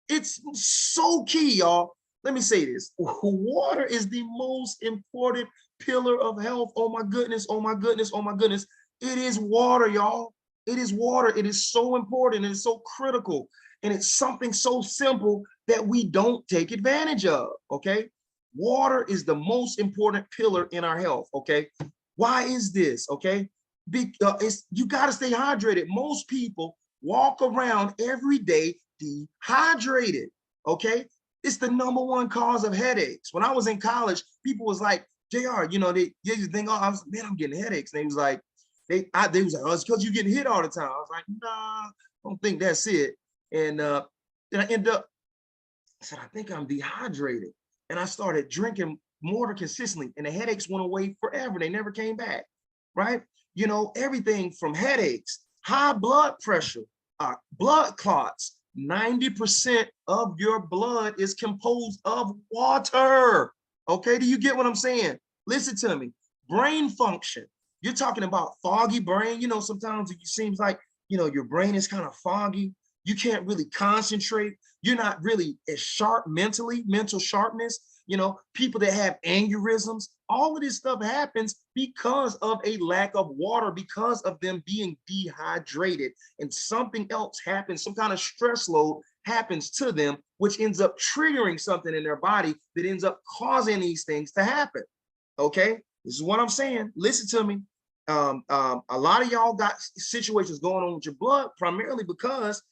[SPEAKER 1] It's so key, y'all. Let me say this. Water is the most important pillar of health. Oh my goodness, oh my goodness, oh my goodness. It is water, y'all. It is water. It is so important. It is so critical. And it's something so simple that we don't take advantage of, okay? Water is the most important pillar in our health, okay? Why is this, okay? Because you got to stay hydrated. Most people walk around every day dehydrated, okay? It's the number one cause of headaches. When I was in college, people was like, JR, you know, they used to think, oh, man, I'm getting headaches. And they was like, they was like, oh, it's because you're getting hit all the time. I was like, nah, I don't think that's it. And then I ended up, I said, I think I'm dehydrated. And I started drinking water consistently, and the headaches went away forever. They never came back, right? You know, everything from headaches, high blood pressure, blood clots. 90% of your blood is composed of water. Okay, do you get what I'm saying? Listen to me. Brain function. You're talking about foggy brain. You know, sometimes it seems like, you know, your brain is kind of foggy. You can't really concentrate. You're not really as sharp mentally, mental sharpness. You know, people that have aneurysms, All of this stuff happens because of a lack of water, because of them being dehydrated, and something else happens, some kind of stress load happens to them, which ends up triggering something in their body that ends up causing these things to happen. Okay, this is what I'm saying. Listen to me. A lot of y'all got situations going on with your blood, primarily because,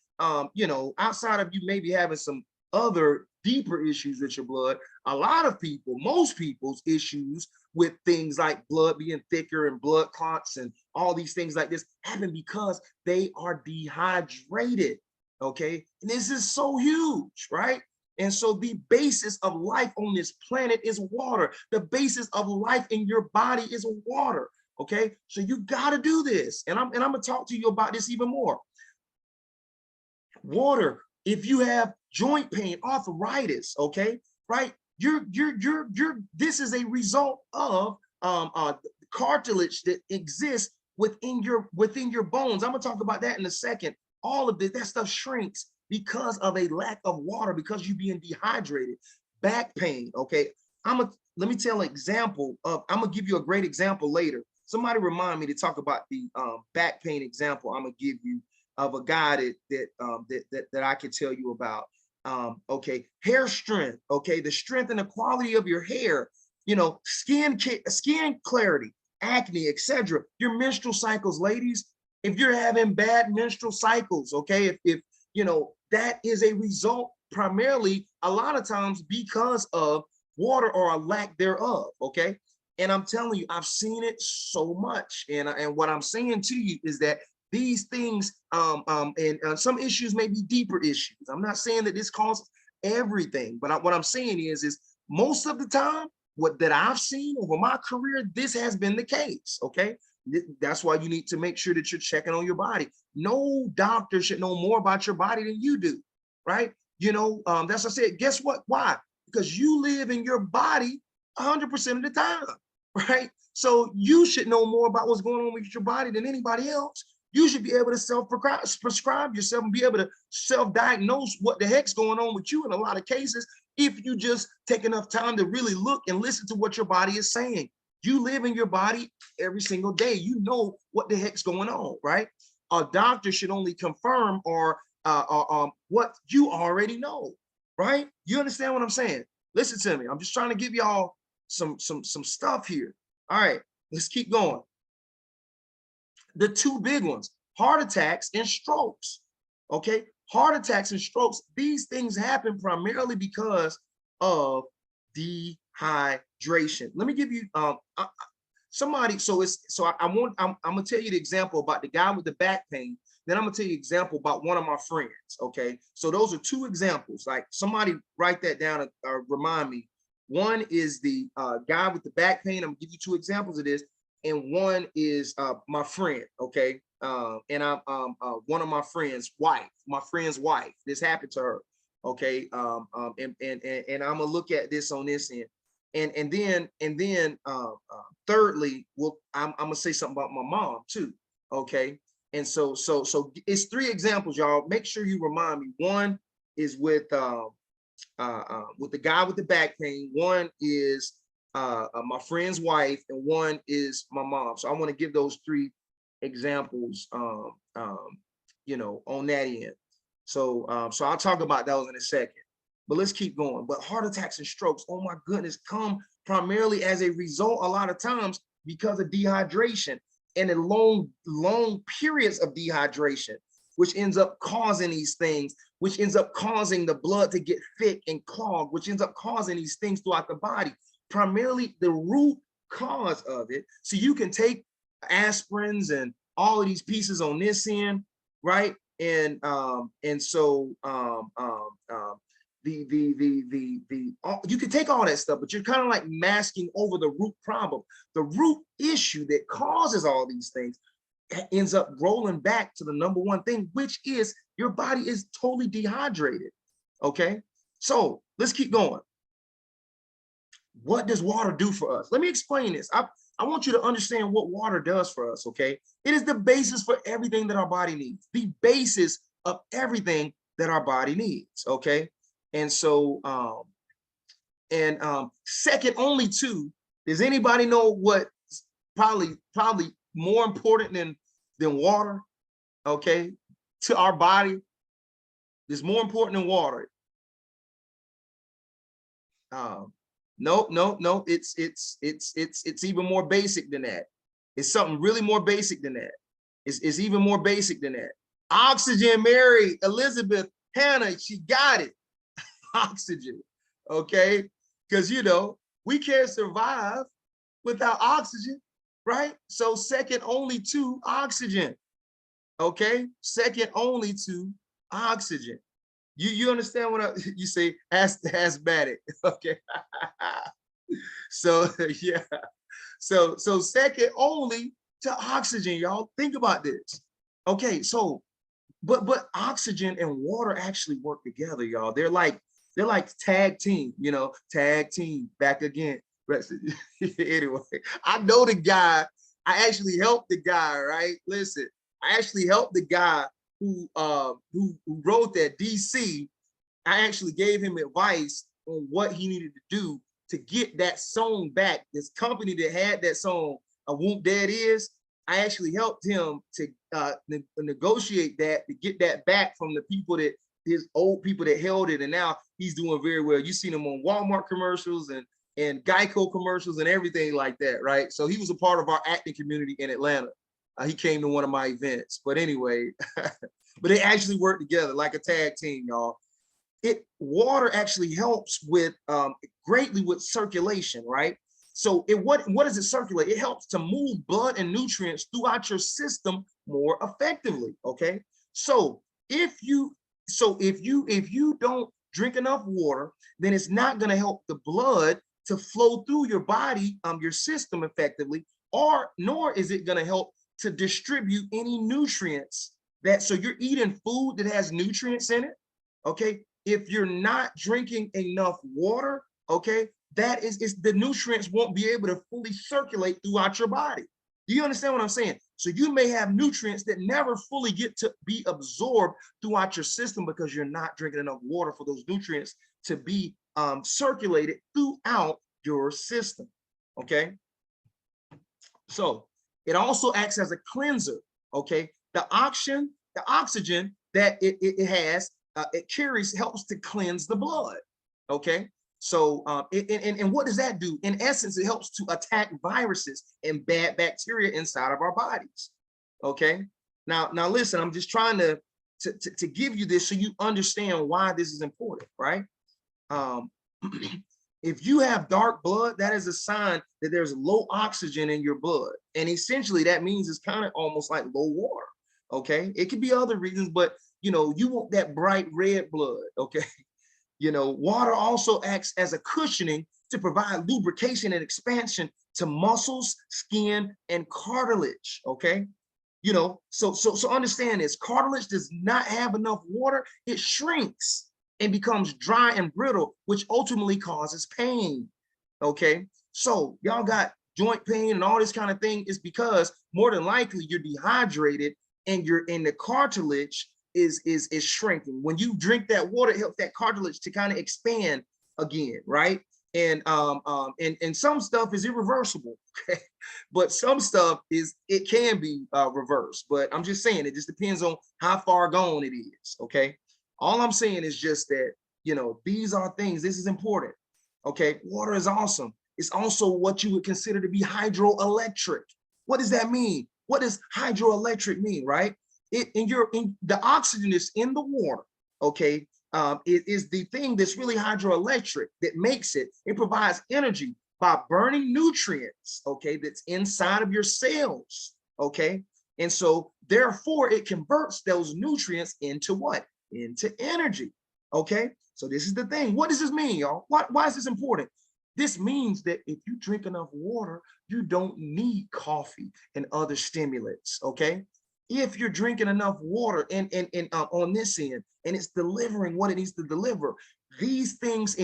[SPEAKER 1] you know, outside of you maybe having some other deeper issues with your blood, a lot of people, most people's issues with things like blood being thicker and blood clots and all these things like this happen because they are dehydrated. Okay, and this is so huge, right? And so the basis of life on this planet is water. The basis of life in your body is water. Okay, so you got to do this, and I'm gonna talk to you about this even more. Water. If you have joint pain, arthritis, okay, right? This is a result of cartilage that exists within your bones. I'm gonna talk about that in a second. All of this, that stuff shrinks because of a lack of water, because you being dehydrated. Back pain, okay. Let me tell an example of, I'm gonna give you a great example later. Somebody remind me to talk about the back pain example I'm gonna give you of a guy that I can tell you about. Okay, hair strength, okay, the strength and the quality of your hair, you know, skin clarity, acne, etc. Your menstrual cycles, ladies, if you're having bad menstrual cycles, okay, if you know, that is a result primarily a lot of times because of water or a lack thereof, okay? And I'm telling you, I've seen it so much. And what I'm saying to you is that these things and some issues may be deeper issues. I'm not saying that this causes everything, but what I'm saying is most of the time, what that I've seen over my career, this has been the case, okay? That's why you need to make sure that you're checking on your body. No doctor should know more about your body than you do, right? You know, that's what I said. Guess what? Why? Because you live in your body 100% of the time, right? So you should know more about what's going on with your body than anybody else. You should be able to self-prescribe yourself and be able to self-diagnose what the heck's going on with you in a lot of cases, if you just take enough time to really look and listen to what your body is saying. You live in your body every single day. You know what the heck's going on, right? A doctor should only confirm or what you already know, right? You understand what I'm saying? Listen to me. I'm just trying to give y'all some stuff here. All right, let's keep going. The two big ones, heart attacks and strokes. Okay, heart attacks and strokes, these things happen primarily because of dehydration. Let me give you somebody. So I'm gonna tell you the example about the guy with the back pain. Then I'm gonna tell you an example about one of my friends. Okay, so those are two examples. Like, somebody write that down or remind me. One is the guy with the back pain. I'm gonna give you two examples of this, and one is my friend. Okay, and I'm one of my friend's wife. My friend's wife. This happened to her. Okay, and I'm gonna look at this on this end. And then thirdly, I'm gonna say something about my mom too. Okay, and so it's three examples, y'all. Make sure you remind me. One is with the guy with the back pain. One is my friend's wife, and one is my mom. So I want to give those three examples, you know, on that end. So I'll talk about those in a second. But let's keep going. But heart attacks and strokes, oh my goodness, come primarily as a result a lot of times because of dehydration and the long periods of dehydration, which ends up causing these things, which ends up causing the blood to get thick and clogged, which ends up causing these things throughout the body. Primarily the root cause of it. So you can take aspirins and all of these pieces on this end, right? And so you can take all that stuff, but you're kind of like masking over the root problem. The root issue that causes all these things ends up rolling back to the number one thing, which is your body is totally dehydrated. Okay, so let's keep going. What does water do for us? Let me explain this. I want you to understand what water does for us, okay? It is the basis for everything that our body needs, the basis of everything that our body needs, okay? And so, second only to Does anybody know what probably more important than water? Okay, to our body, is more important than water. No, no, no. It's even more basic than that. It's something really more basic than that. It's even more basic than that. Oxygen, Mary, Elizabeth, Hannah, she got it. Oxygen, okay? Because, you know, we can't survive without oxygen, right? So second only to oxygen, okay? Second only to oxygen. You understand what you say? Asthmatic, okay? So yeah, so second only to oxygen, y'all. Think about this. Okay, so but oxygen and water actually work together, y'all. They're like tag team, you know, tag team, back again. Anyway, I know the guy. I actually helped the guy, right? Listen, I actually helped the guy who wrote that DC. I actually gave him advice on what he needed to do to get that song back. This company that had that song, Whoop That Is, I actually helped him to negotiate that, to get that back from the people that, his old people that held it, and now he's doing very well. You've seen him on Walmart commercials and Geico commercials and everything like that, right? So he was a part of our acting community in Atlanta. He came to one of my events, but anyway, but they actually work together like a tag team, y'all. Water actually helps with greatly with circulation, right? So what does it circulate? It helps to move blood and nutrients throughout your system more effectively. Okay, so if you don't drink enough water, then it's not going to help the blood to flow through your body, your system effectively, nor is it going to help to distribute any nutrients so you're eating food that has nutrients in it. Okay, if you're not drinking enough water, okay, that is the nutrients won't be able to fully circulate throughout your body. Do you understand what I'm saying? So you may have nutrients that never fully get to be absorbed throughout your system because you're not drinking enough water for those nutrients to be circulated throughout your system. Okay, so it also acts as a cleanser. Okay, the oxygen that it has, it carries, helps to cleanse the blood. Okay, so and what does that do? In essence, it helps to attack viruses and bad bacteria inside of our bodies. Okay, now listen, I'm just trying to give you this so you understand why this is important, right? If you have dark blood, that is a sign that there's low oxygen in your blood, and essentially that means it's kind of almost like low water. Okay, it could be other reasons, but you know, you want that bright red blood. Okay, you know, water also acts as a cushioning to provide lubrication and expansion to muscles, skin, and cartilage. Okay, you know, so understand this: cartilage does not have enough water; it shrinks and becomes dry and brittle, which ultimately causes pain. Okay, so y'all got joint pain and all this kind of thing is because more than likely you're dehydrated and the cartilage is shrinking. When you drink that water, it helps that cartilage to kind of expand again, right? And some stuff is irreversible, okay? But some stuff it can be reversed. But I'm just saying it just depends on how far gone it is, okay? All I'm saying is just that, you know, these are things, this is important, okay? Water is awesome. It's also what you would consider to be hydroelectric. What does that mean? What does hydroelectric mean, right? The oxygen is in the water, okay? It is the thing that's really hydroelectric that makes it. It provides energy by burning nutrients, okay, that's inside of your cells, okay? And so therefore it converts those nutrients into what? Into energy, okay? So this is the thing. What does this mean, y'all? Why is this important? This means that if you drink enough water, you don't need coffee and other stimulants, okay? If you're drinking enough water and on this end, and it's delivering what it needs to deliver, these things,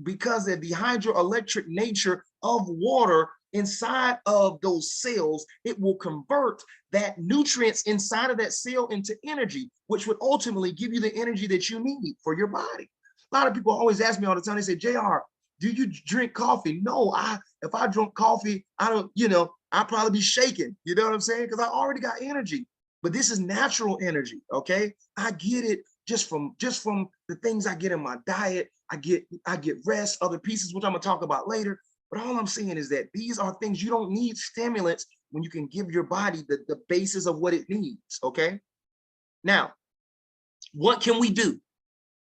[SPEAKER 1] because of the hydroelectric nature of water inside of those cells, it will convert that nutrients inside of that cell into energy, which would ultimately give you the energy that you need for your body. A lot of people always ask me all the time, they say, JR, Do you drink coffee? No, if I drink coffee, I don't, I'll probably be shaking. You know what I'm saying? Because I already got energy. But this is natural energy. Okay. I get it just from the things I get in my diet. I get rest, other pieces, which I'm gonna talk about later. But all I'm saying is that these are things you don't need stimulants when you can give your body the basis of what it needs. Okay. Now, what can we do?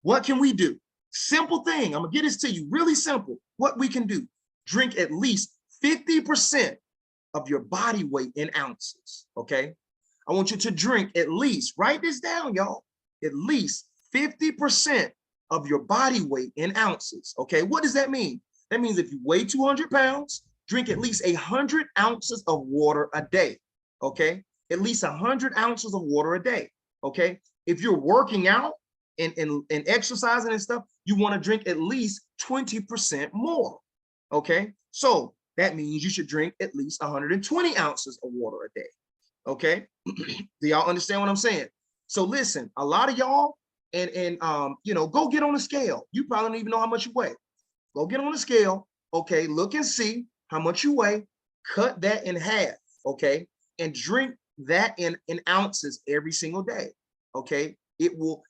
[SPEAKER 1] What can we do? Simple thing. I'm gonna get this to you. Really simple. What we can do: drink at least 50% of your body weight in ounces. Okay. I want you to drink at least, write this down, y'all, at least 50% of your body weight in ounces. Okay. What does that mean? That means if you weigh 200 pounds, drink at least 100 ounces of water a day. Okay. At least 100 ounces of water a day. Okay. If you're working out and exercising and stuff, you want to drink at least 20% more. Okay. So that means you should drink at least 120 ounces of water a day. Okay. Do y'all understand what I'm saying? So listen, a lot of y'all go get on the scale. You probably don't even know how much you weigh. Go get on the scale. Okay. Look and see how much you weigh. Cut that in half. Okay. And drink that in ounces every single day. Okay. It will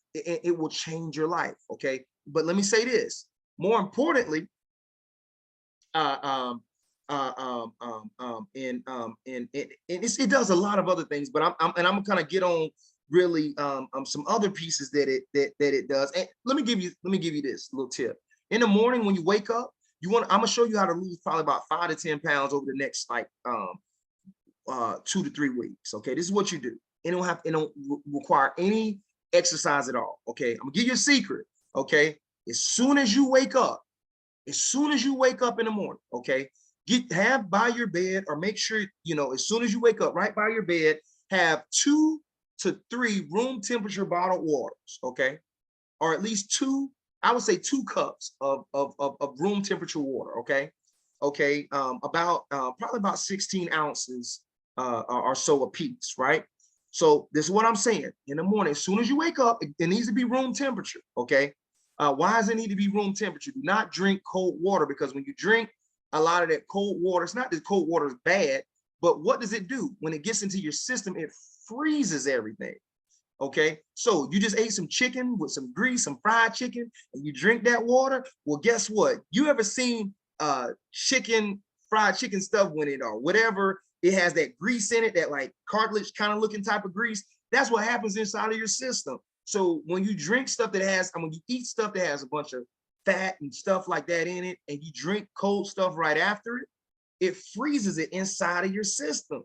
[SPEAKER 1] change your life. Okay. But let me say this. More importantly, and it does a lot of other things, but I'm gonna kind of get on really some other pieces that it does. And let me give you this little tip. In the morning when you wake up, I'm gonna show you how to lose probably about 5 to 10 pounds over the next 2 to 3 weeks. Okay, this is what you do. It don't require any exercise at all. Okay, I'm gonna give you a secret. Okay, as soon as you wake up in the morning, okay, have by your bed, or make sure, as soon as you wake up, right by your bed, have 2 to 3 room temperature bottled waters, okay, or at least 2, I would say 2 cups of room temperature water, okay, probably about 16 ounces or so a piece, right? So this is what I'm saying. In the morning, as soon as you wake up, it needs to be room temperature, okay? Why does it need to be room temperature? Do not drink cold water, because when you drink a lot of that cold water, it's not that cold water is bad, but what does it do? When it gets into your system, it freezes everything. Okay, so you just ate some chicken with some grease, some fried chicken, and you drink that water. Well, guess what? You ever seen fried chicken stuff when it, or whatever, it has that grease in it, that like cartilage kind of looking type of grease? That's what happens inside of your system. So when you drink stuff that has, when you eat stuff that has a bunch of fat and stuff like that in it, and you drink cold stuff right after it, it freezes it inside of your system.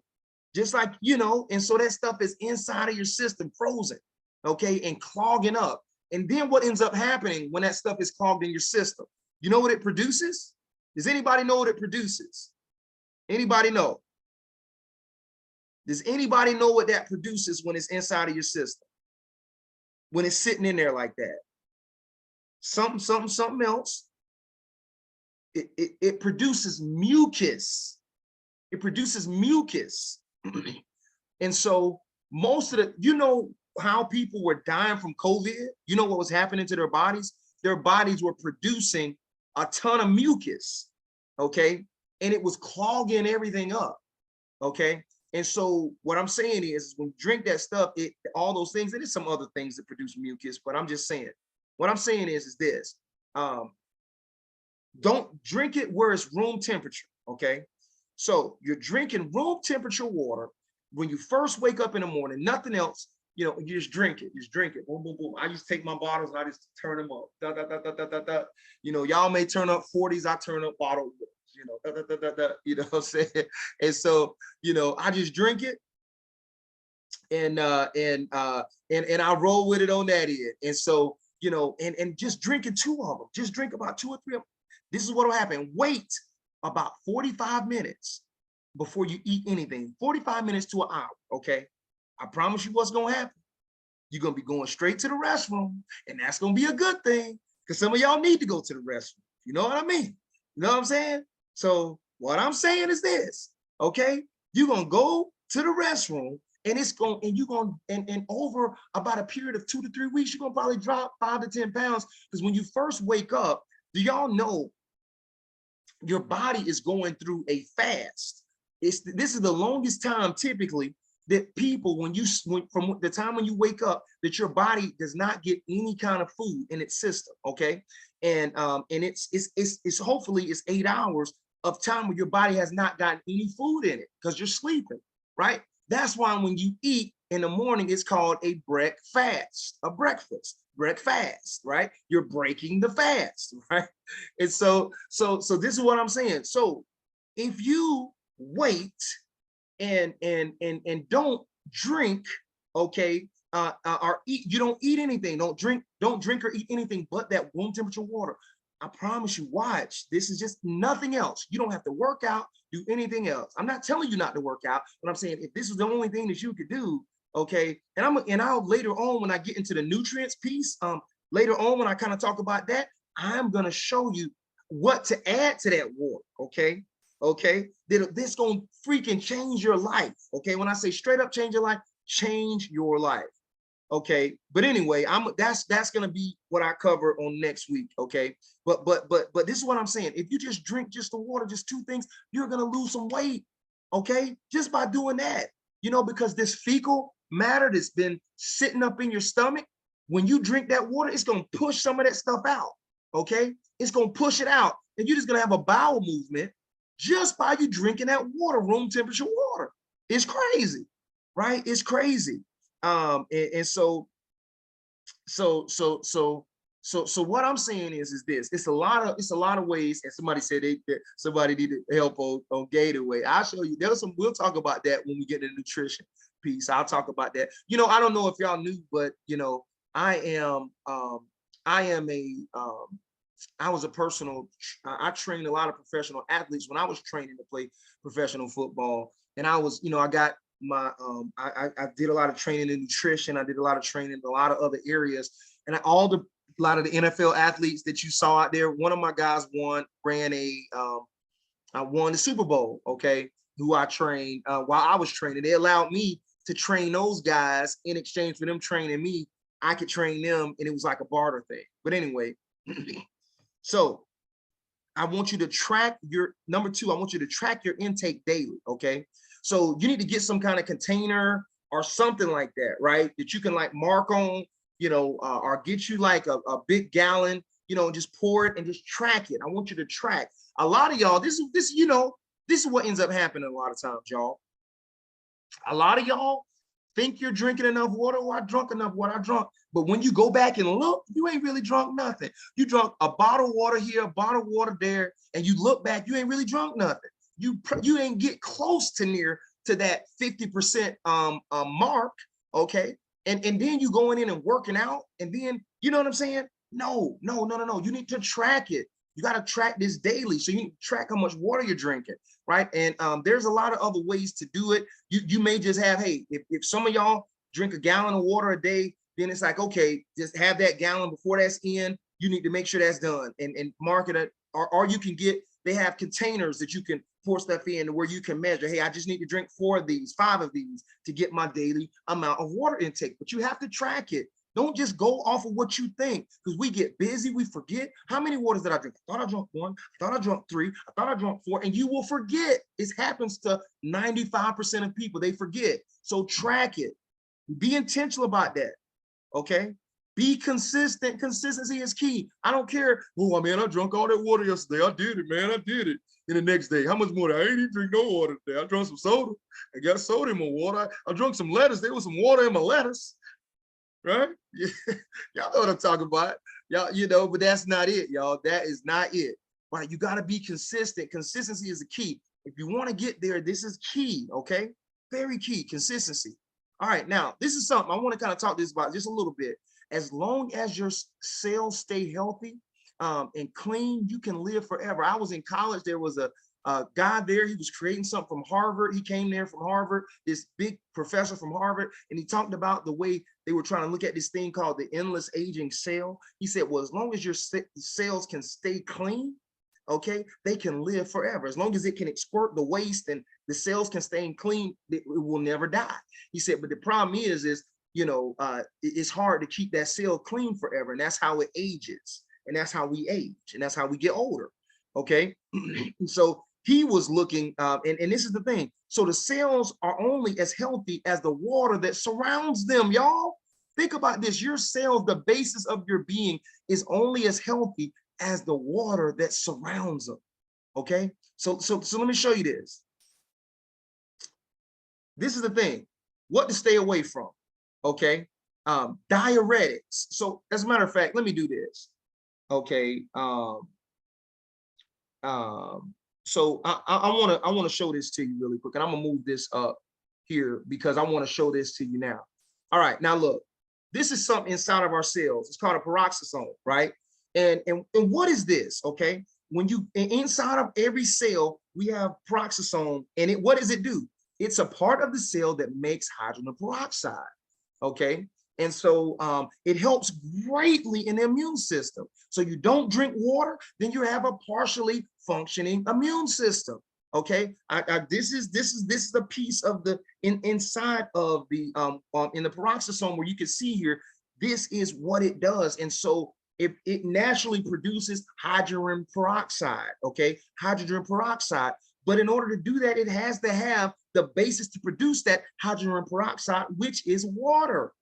[SPEAKER 1] Just like, and so that stuff is inside of your system, frozen, okay, and clogging up. And then what ends up happening when that stuff is clogged in your system? You know what it produces? Does anybody know what it produces? Anybody know? Does anybody know what that produces when it's inside of your system? When it's sitting in there like that? Something else. It produces mucus. It produces mucus. And so most of how people were dying from COVID, what was happening to their bodies? Their bodies were producing a ton of mucus, okay? And it was clogging everything up, okay? And so what I'm saying is, when you drink that stuff, all those things, and there's some other things that produce mucus, but I'm just saying, what I'm saying is this, don't drink it where it's room temperature, okay? So you're drinking room temperature water when you first wake up in the morning, nothing else, you just drink it, boom, boom, boom. I just take my bottles and I just turn them up, da, da, da, da, da, da, da. Y'all may turn up 40s, I turn up bottled waters, da, da, da, da, da, what I'm saying? And so, I just drink it, and I roll with it on that end. And so, and just drinking 2 of them, just drink about 2 or 3 of them. This is what will happen. Wait about 45 minutes before you eat anything, 45 minutes to an hour, okay? I promise you what's gonna happen. You're gonna be going straight to the restroom, and that's gonna be a good thing, because some of y'all need to go to the restroom. You know what I mean? You know what I'm saying? So what I'm saying is this, okay? You're gonna go to the restroom, and and over about a period of 2 to 3 weeks, you're gonna probably drop 5 to 10 pounds, because when you first wake up, do y'all know your body is going through a fast. This is the longest time typically that people, from the time when you wake up, that your body does not get any kind of food in its system. Okay, and it's hopefully it's 8 hours of time where your body has not gotten any food in it because you're sleeping, right? That's why when you eat in the morning, it's called a breakfast, breakfast, right? You're breaking the fast, right? And so this is what I'm saying. So if you wait and don't drink, okay, or eat, you don't eat anything, don't drink or eat anything but that room temperature water. I promise you, watch, this is just nothing else. You don't have to work out, do anything else. I'm not telling you not to work out, but I'm saying if this is the only thing that you could do, okay, and I'll later on when I get into the nutrients piece, later on when I kind of talk about that, I'm gonna show you what to add to that water, okay? Okay, this gonna freaking change your life. Okay, when I say straight up change your life, change your life. Okay, but anyway, that's gonna be what I cover on next week. Okay, but this is what I'm saying. If you just drink just the water, just two things, you're gonna lose some weight. Okay, just by doing that, because this fecal matter that's been sitting up in your stomach, when you drink that water, it's gonna push some of that stuff out. Okay, it's gonna push it out, and you're just gonna have a bowel movement just by you drinking that water, room temperature water. It's crazy, right? It's crazy. And so what I'm saying is this. It's a lot of ways. And somebody said somebody needed help on Gatorway. I'll show you. We'll talk about that when we get to the nutrition piece. I'll talk about that. I don't know if y'all knew, but I trained a lot of professional athletes when I was training to play professional football. And I got my, I did a lot of training in nutrition. I did a lot of training in a lot of other areas. And a lot of the NFL athletes that you saw out there, one of my guys won the Super Bowl, okay, who I trained while I was training. They allowed me to train those guys in exchange for them training me. I could train them, and it was like a barter thing. But anyway, so I want you to track number two, I want you to track your intake daily, okay? So you need to get some kind of container or something like that, right? That you can like mark on, or get you like a big gallon, just pour it and just track it. I want you to track. A lot of y'all, this is what ends up happening a lot of times, y'all. A lot of y'all think you're drinking enough water, or I drunk enough water, I drunk. But when you go back and look, you ain't really drunk nothing. You drunk a bottle of water here, a bottle of water there, and you look back, you ain't really drunk nothing. You ain't get close to near to that 50% mark, okay? And then you going in and working out, and then, you know what I'm saying? No. You need to track it. You got to track this daily. So you need to track how much water you're drinking, right? And there's a lot of other ways to do it. You may just have, hey, if some of y'all drink a gallon of water a day, then it's like, okay, just have that gallon before that's in. You need to make sure that's done and mark it. Or you can they have containers that you can pour stuff in where you can measure, hey, I just need to drink 4 of these, 5 of these to get my daily amount of water intake. But you have to track it. Don't just go off of what you think, because we get busy, we forget. How many waters did I drink? I thought I drank 1, I thought I drank 3, I thought I drank 4, and you will forget. It happens to 95% of people, they forget. So track it. Be intentional about that, okay? Be consistent. Consistency is key. I don't care. Oh, man, I drank all that water yesterday. I did it, man, I did it. And the next day, how much more? I ain't even drink no water today. I drank some soda. I got soda in my water. I drank some lettuce. There was some water in my lettuce. Right? Y'all know what I'm talking about. Y'all, but that's not it, y'all. That is not it. Right? You got to be consistent. Consistency is the key. If you want to get there, this is key, okay? Very key, consistency. All right, now, this is something I want to kind of talk this about just a little bit. As long as your cells stay healthy and clean, you can live forever. I was in college. There was a guy there. He was creating something from Harvard. He came there from Harvard, this big professor from Harvard, and he talked about the way they were trying to look at this thing called the endless aging cell. He said, well, as long as your cells can stay clean, okay, they can live forever. As long as it can explode the waste and the cells can stay clean, it will never die. He said, but the problem is it's hard to keep that cell clean forever, and that's how it ages, and that's how we age, and that's how we get older. Okay. So he was looking, and this is the thing. So the cells are only as healthy as the water that surrounds them, y'all. Think about this. Your cells, the basis of your being, is only as healthy as the water that surrounds them. Okay. So let me show you this. This is the thing. What to stay away from. Okay. Diuretics. So as a matter of fact, let me do this. Okay. So I want to show this to you really quick, and I'm gonna move this up here because I want to show this to you now. All right, now look, this is something inside of our cells. It's called a peroxisome, right? And what is this? Okay, when you inside of every cell we have peroxisome, and what does it do? It's a part of the cell that makes hydrogen peroxide. Okay. And so it helps greatly in the immune system. So you don't drink water, then you have a partially functioning immune system. Okay, this is the piece of the inside of the in the peroxisome where you can see here. This is what it does, and so it naturally produces hydrogen peroxide. Okay, hydrogen peroxide. But in order to do that, it has to have the basis to produce that hydrogen peroxide, which is water.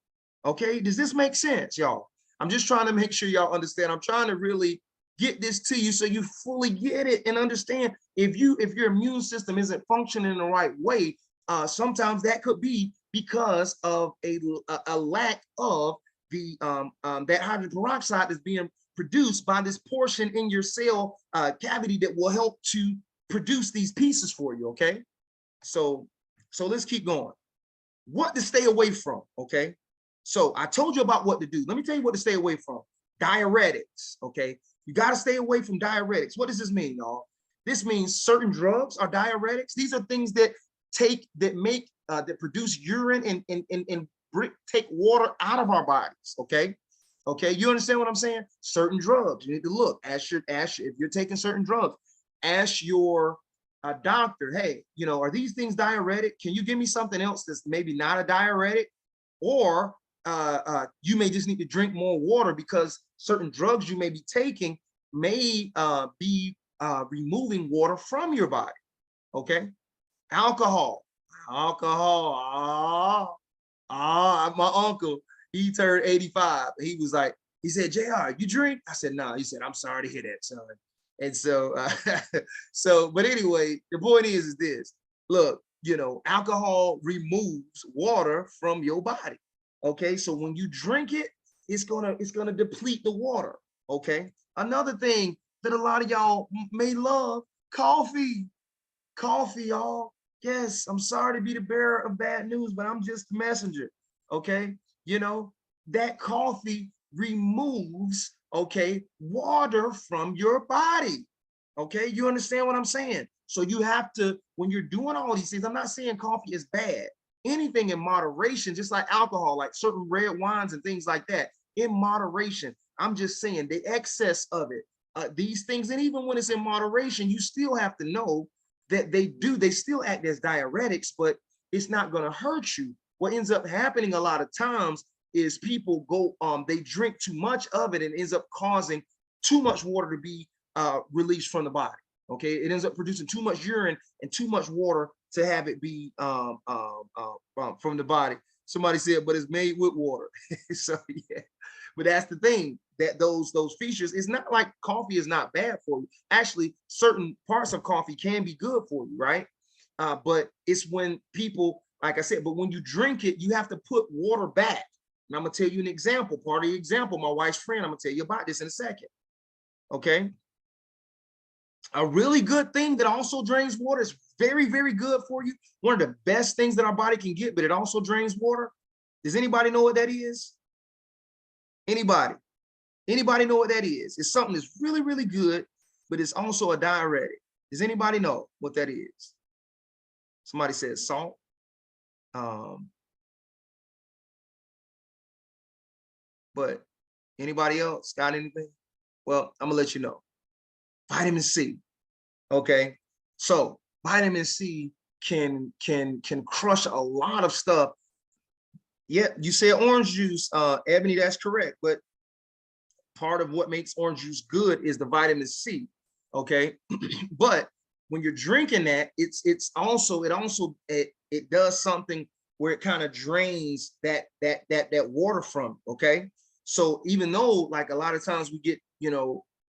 [SPEAKER 1] Okay, does this make sense, y'all? I'm just trying to make sure y'all understand. I'm trying to really get this to you so you fully get it and understand. If your immune system isn't functioning in the right way, sometimes that could be because of a lack of the that hydrogen peroxide that's being produced by this portion in your cell cavity that will help to produce these pieces for you. Okay, so let's keep going. What to stay away from? Okay. So I told you about what to do. Let me tell you what to stay away from. Diuretics, okay? You got to stay away from diuretics. What does this mean, y'all? This means certain drugs are diuretics. These are things that produce urine and take water out of our bodies, okay? Okay, you understand what I'm saying? Certain drugs, you need to look. Ask if you're taking certain drugs, ask your doctor, hey, are these things diuretic? Can you give me something else that's maybe not a diuretic? Or you may just need to drink more water because certain drugs you may be taking may be removing water from your body. Okay. Alcohol. My uncle, he turned 85. He was like, he said, JR, you drink? I said, no. He said, I'm sorry to hear that, son. And so, but anyway, the point is this. Look, alcohol removes water from your body. Okay, so when you drink it, it's gonna deplete the water. Okay, another thing that a lot of y'all may love, coffee, y'all. Yes, I'm sorry to be the bearer of bad news, but I'm just the messenger. Okay, that coffee removes water from your body. Okay, you understand what I'm saying? So you have to, when you're doing all these things, I'm not saying coffee is bad. Anything in moderation, just like alcohol, like certain red wines and things like that, in moderation. I'm just saying the excess of it, these things, and even when it's in moderation, you still have to know that they still act as diuretics, but it's not going to hurt you. What ends up happening a lot of times is people they drink too much of it and ends up causing too much water to be released from the body. Okay, it ends up producing too much urine and too much water to have it be from the body. Somebody said, but it's made with water. So yeah, but that's the thing, that those features, it's not like coffee is not bad for you. Actually, certain parts of coffee can be good for you, right? But it's when people, like I said, but when you drink it, you have to put water back. And I'm gonna tell you an example, part of the example, my wife's friend, I'm gonna tell you about this in a second. Okay. A really good thing that also drains water, is very, very good for you. One of the best things that our body can get, but it also drains water. Does anybody know what that is? Anybody? Anybody know what that is? It's something that's really, really good, but it's also a diuretic. Does anybody know what that is? Somebody said salt. But anybody else got anything? Well, I'm gonna let you know. Vitamin C. Okay, so vitamin C can crush a lot of stuff. Yeah, you said orange juice, Ebony, that's correct. But part of what makes orange juice good is the vitamin C. Okay. But when you're drinking that, it does something where it kind of drains that water from. Okay. So even though like a lot of times we get,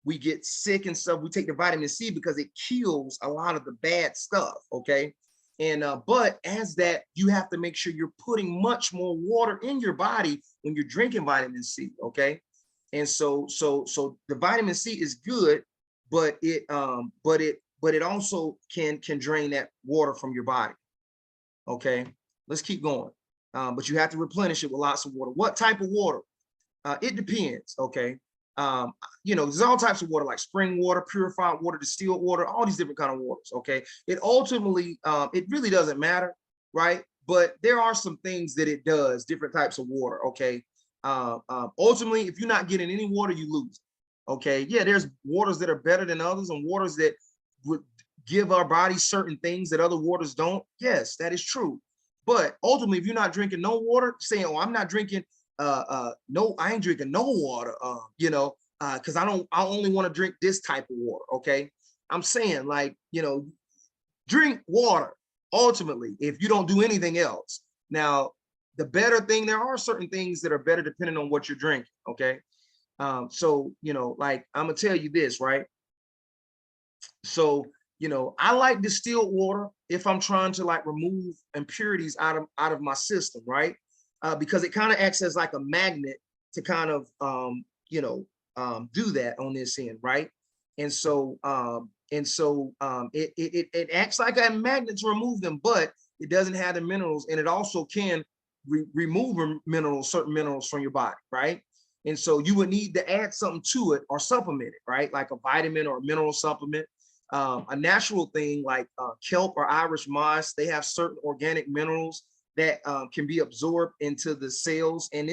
[SPEAKER 1] we get sick and stuff, we take the vitamin C because it kills a lot of the bad stuff. Okay. And but as that, you have to make sure you're putting much more water in your body when you're drinking vitamin C. Okay. And so the vitamin C is good, but it also can drain that water from your body. Okay, let's keep going. But you have to replenish it with lots of water. What type of water? It depends. Okay. There's all types of water, like spring water, purified water, distilled water, all these different kind of waters. Okay. It ultimately, it really doesn't matter, right? But there are some things that it does, different types of water. Okay. Ultimately, if you're not getting any water, you lose. Okay. Yeah, there's waters that are better than others and waters that would give our bodies certain things that other waters don't. Yes, that is true. But ultimately, if you're not drinking no water, saying, oh, I'm not drinking no, I ain't drinking no water, because I only want to drink this type of water. Okay. I'm saying, like, drink water ultimately if you don't do anything else. Now, the better thing, there are certain things that are better depending on what you're drinking. Okay. So, like, I'm gonna tell you this, right? So, I like distilled water if I'm trying to like remove impurities out of my system, right? Because it kind of acts as like a magnet to kind of do that on this end, right? And so it acts like a magnet to remove them, but it doesn't have the minerals, and it also can remove certain minerals from your body, right? And so you would need to add something to it or supplement it, right? Like a vitamin or a mineral supplement. A natural thing like kelp or Irish moss, they have certain organic minerals that can be absorbed into the cells. And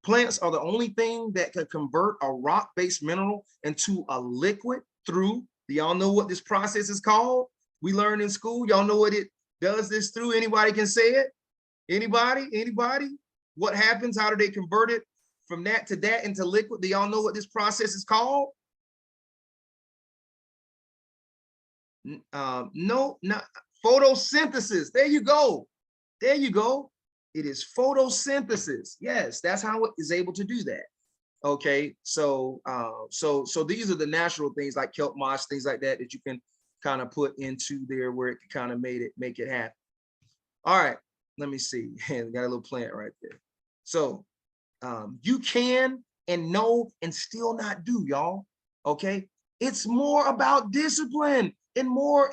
[SPEAKER 1] plants are the only thing that can convert a rock-based mineral into a liquid through, do y'all know what this process is called? We learned in school, y'all know what it does this through? Anybody can say it? Anybody? What happens? How do they convert it from that to that into liquid? Do y'all know what this process is called? No, not photosynthesis. There you go. There you go. It is photosynthesis. Yes, that's how it is able to do that. Okay, so these are the natural things like kelp moss, things like that that you can kind of put into there where it can kind of make it happen. All right, let me see. Got a little plant right there. So you can and know and still not do, y'all. Okay, it's more about discipline and more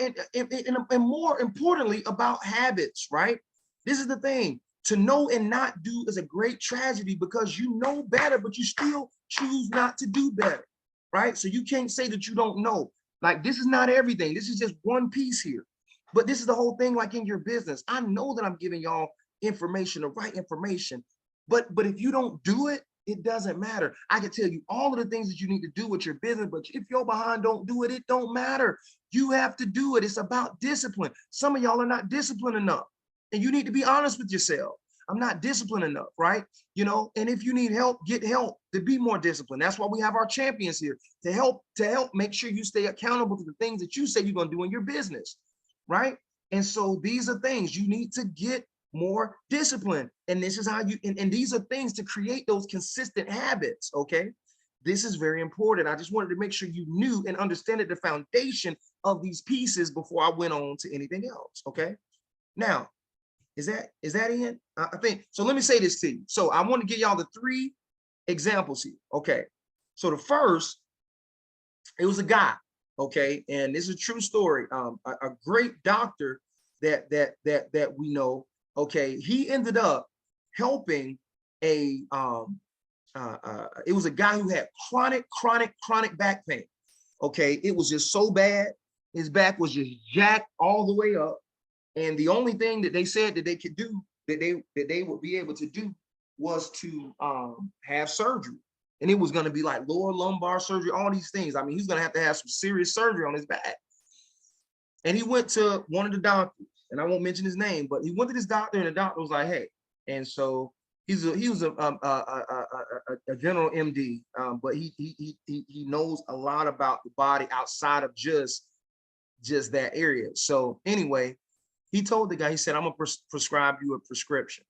[SPEAKER 1] more importantly about habits, right? This is the thing. To know and not do is a great tragedy because you know better, but you still choose not to do better, right? So you can't say that you don't know. Like, this is not everything. This is just one piece here. But this is the whole thing, like in your business. I know that I'm giving y'all information, the right information, but if you don't do it, it doesn't matter. I can tell you all of the things that you need to do with your business, but if you're behind, don't do it, it don't matter. You have to do it. It's about discipline. Some of y'all are not disciplined enough. And you need to be honest with yourself. I'm not disciplined enough, right? And if you need help, get help to be more disciplined. That's why we have our champions here to help make sure you stay accountable to the things that you say you're going to do in your business, right? And so these are things you need to get more discipline. And this is how and these are things to create those consistent habits, okay? This is very important. I just wanted to make sure you knew and understood the foundation of these pieces before I went on to anything else, okay? Now, is that in? I think, so let me say this to you. So I want to give y'all the 3 examples here. Okay. So the first, it was a guy, okay, and this is a true story. A great doctor that we know, okay, he ended up helping it was a guy who had chronic back pain. Okay, it was just so bad. His back was just jacked all the way up. And the only thing that they said that they could do, that they would be able to do, was to have surgery. And it was going to be like lower lumbar surgery, all these things. I mean, he's going to have some serious surgery on his back. And he went to one of the doctors, and I won't mention his name, but he went to this doctor, and the doctor was like, hey. And so he was a a general MD, but he knows a lot about the body outside of just that area. So anyway, he told the guy, he said, I'm gonna prescribe you a prescription.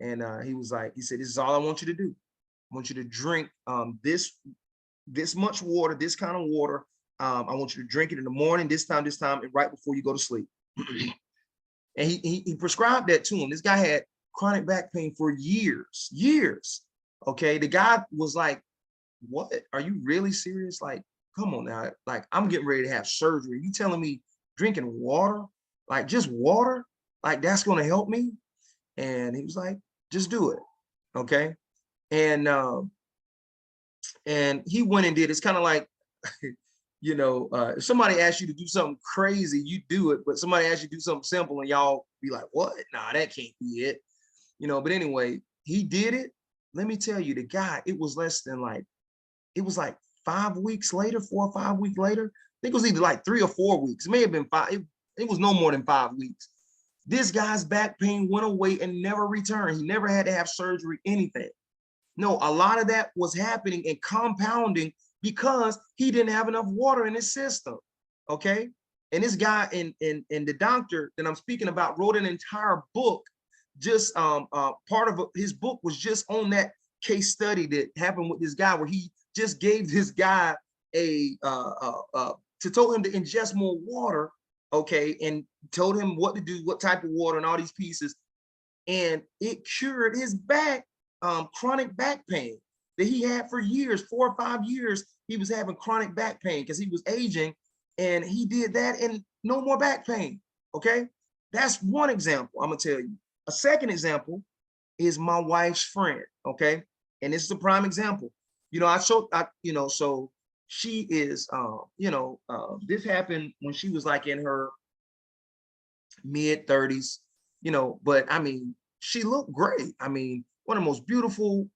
[SPEAKER 1] And he said, this is all I want you to do. I want you to drink this much water, this kind of water. I want you to drink it in the morning, this time, and right before you go to sleep. And he prescribed that to him. This guy had chronic back pain for years. Okay. The guy was like, what? Are you really serious? Like, come on now. Like, I'm getting ready to have surgery. You telling me drinking water, like just water, like that's going to help me? And he was like, just do it. Okay. And he went and did. It's kind of like, if somebody asks you to do something crazy, you do it, but somebody asks you to do something simple and y'all be like, what? Nah, that can't be it. But anyway, he did it. Let me tell you, the guy, it was like 5 weeks later, 4 or 5 weeks later. I think it was either like 3 or 4 weeks. It may have been 5. It was no more than 5 weeks. This guy's back pain went away and never returned. He never had to have surgery, anything. No, a lot of that was happening and compounding because he didn't have enough water in his system. Okay. And this guy and the doctor that I'm speaking about wrote an entire book. Just part of his book was just on that case study that happened with this guy, where he just gave this guy told him to ingest more water, okay, and told him what to do, what type of water, and all these pieces, and it cured his chronic back pain that he had for years. 4 or 5 years he was having chronic back pain because he was aging, and he did that and no more back pain. Okay, that's one example. I'm gonna tell you. A second example is my wife's friend. Okay, and this is a prime example. So she is, this happened when she was like in her mid 30s, but I mean, she looked great. I mean, one of the most beautiful,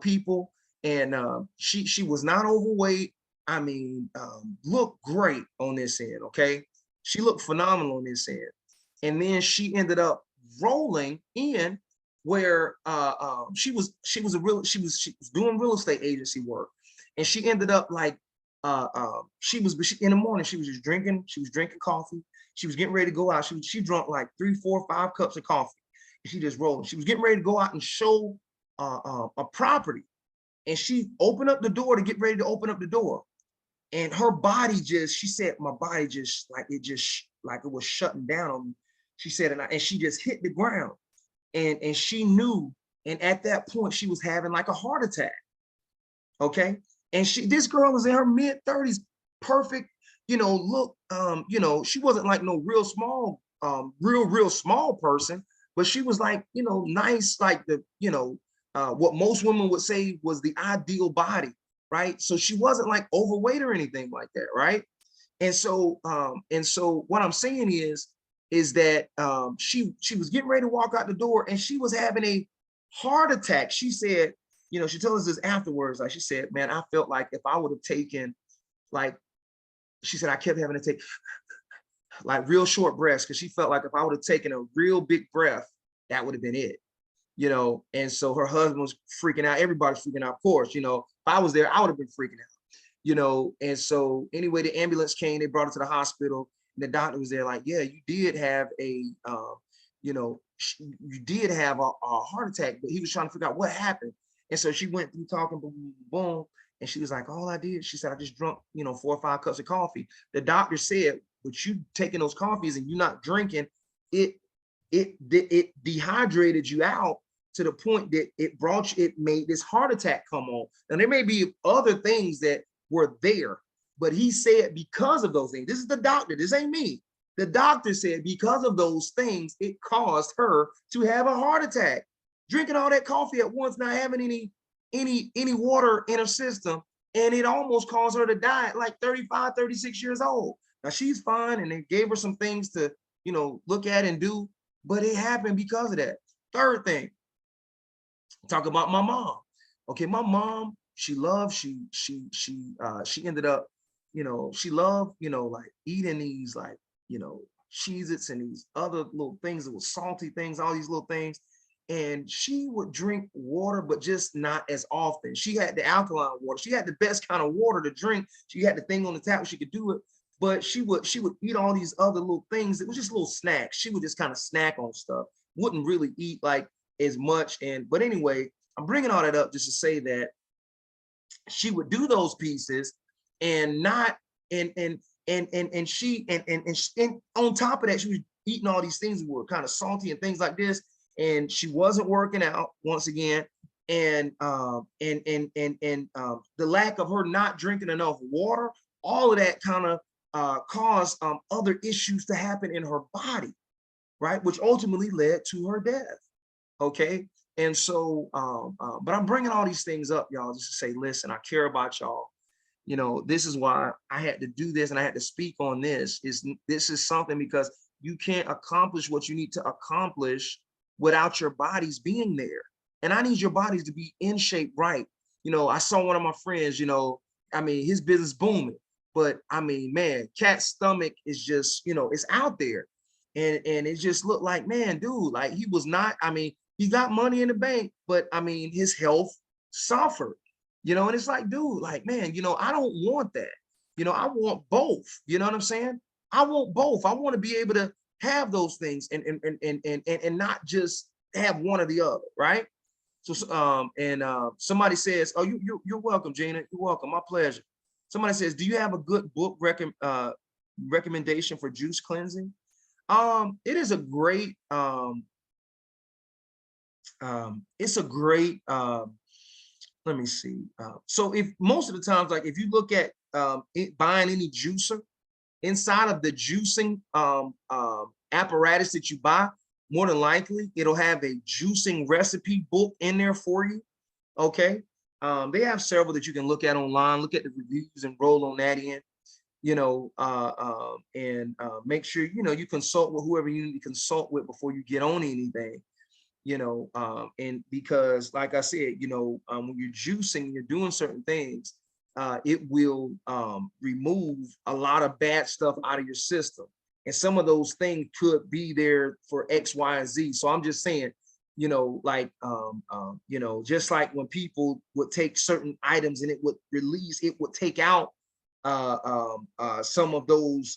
[SPEAKER 1] people. And she was not overweight. I mean, looked great on this end. Okay. She looked phenomenal on this end. And then she ended up rolling in where she was doing real estate agency work, and she ended up like in the morning she was drinking coffee. She was getting ready to go out. She drank like 3, 4, 5 cups of coffee. She just rolled. She was getting ready to go out and show a property, and she opened up the door to get ready to open up the door, and her body she said, my body just like it was shutting down on me. She said, and she just hit the ground. And she knew, and at that point she was having like a heart attack. Okay. And this girl was in her mid 30s, perfect, look, she wasn't like no real small, real small person, but she was like, nice, like what most women would say was the ideal body, right? So she wasn't like overweight or anything like that, right? And so what I'm saying is that she was getting ready to walk out the door, and she was having a heart attack. She said, she told us this afterwards. Like she said, man, I felt like if I would have taken, like, she said, I kept having to take like real short breaths, because she felt like if I would have taken a real big breath, that would have been it. And so her husband was freaking out. Everybody's freaking out, of course. If I was there, I would have been freaking out. And so anyway, the ambulance came, they brought her to the hospital. And the doctor was there like, yeah, you did have you did have a heart attack, but he was trying to figure out what happened. And so she went through talking, boom, boom, boom, and she was like, all I did, she said, I just drunk, 4 or 5 cups of coffee. The doctor said, but you taking those coffees and you not drinking, it dehydrated you out to the point that it made this heart attack come on. And there may be other things that were there, but he said because of those things, this is the doctor, this ain't me. The doctor said because of those things, it caused her to have a heart attack. Drinking all that coffee at once, not having any water in her system, and it almost caused her to die at like 35, 36 years old. Now she's fine, and they gave her some things to, look at and do, but it happened because of that. Third thing, talk about my mom. Okay, my mom, she ended up, she loved, like eating these, like, Cheez-Its and these other little things that were salty things, all these little things. and she would drink water, but just not as often. She had the alkaline water. She had the best kind of water to drink. She had the thing on the tap where she could do it, but she would eat all these other little things. It was just little snacks. She would just kind of snack on stuff, wouldn't really eat like as much. But anyway, I'm bringing all that up just to say that she would do those pieces and not, and she, and on top of that, she was eating all these things that were kind of salty and things like this. And she wasn't working out once again. And the lack of her not drinking enough water, all of that kind of caused other issues to happen in her body, right? Which ultimately led to her death. Okay. And so, but I'm bringing all these things up, y'all, just to say, listen, I care about y'all. You know, this is why I had to do this and I had to speak on this. This is something because you can't accomplish what you need to accomplish without your bodies being there. And I need your bodies to be in shape, right? You know, I saw one of my friends, you know, I mean, his business booming, but I mean, man, Cat's stomach is just, you know, it's out there. And it just looked like, man, dude, like he was not, I mean, he got money in the bank, but I mean, his health suffered, you know, and it's like, dude, like, man, you know, I don't want that. You know, I want both. You know what I'm saying? I want both. I want to be able to have those things and not just have one or the other, right? So somebody says, oh, you're welcome, Gina. You're welcome. My pleasure. Somebody says, do you have a good book recommendation for juice cleansing? It is a great it's a great let me see. So if most of the times, like if you look at buying any juicer, inside of the juicing apparatus that you buy, more than likely it'll have a juicing recipe book in there for you. Okay. They have several that you can look at online, look at the reviews and roll on that in, you know, and make sure, you know, you consult with whoever you need to consult with before you get on anything. You know, and because like I said, you know, when you're juicing, you're doing certain things, it will remove a lot of bad stuff out of your system. And some of those things could be there for X, Y, and Z. So I'm just saying, you know, like, you know, just like when people would take certain items and it would release, it would take out some of those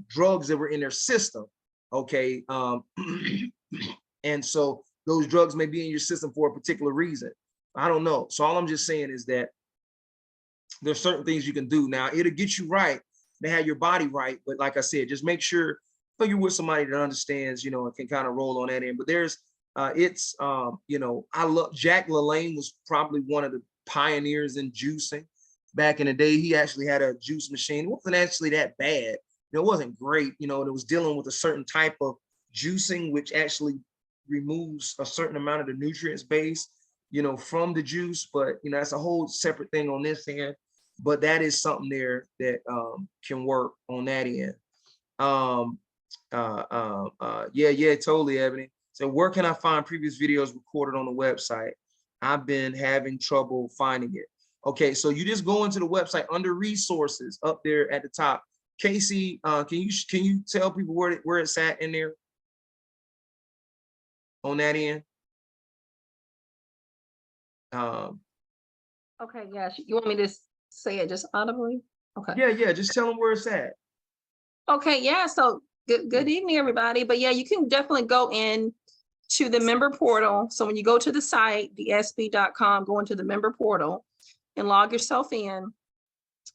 [SPEAKER 1] drugs that were in their system. Okay. And so those drugs may be in your system for a particular reason. I don't know. So all I'm just saying is that there's certain things you can do. Now, it'll get you right to have your body right. But like I said, just make sure you're with somebody that understands, you know, and can kind of roll on that end. But there's, you know, I love Jack LaLanne was probably one of the pioneers in juicing. Back in the day, he actually had a juice machine. It wasn't actually that bad. It wasn't great, you know, and it was dealing with a certain type of juicing, which actually removes a certain amount of the nutrients base, you know, from the juice. But, you know, that's a whole separate thing on this end. But that is something there that can work on that end. Yeah, totally, Ebony. So where can I find previous videos recorded on the website? I've been having trouble finding it. Okay, so you just go into the website under resources up there at the top. Casey, can you tell people where it's at in there? On that end.
[SPEAKER 3] Okay, yeah. You want me to say it just audibly? Okay.
[SPEAKER 1] Yeah, just tell them where it's at.
[SPEAKER 3] Okay, yeah. So good evening, everybody. But yeah, you can definitely go in to the member portal. So when you go to the site, thesb.com, go into the member portal and log yourself in.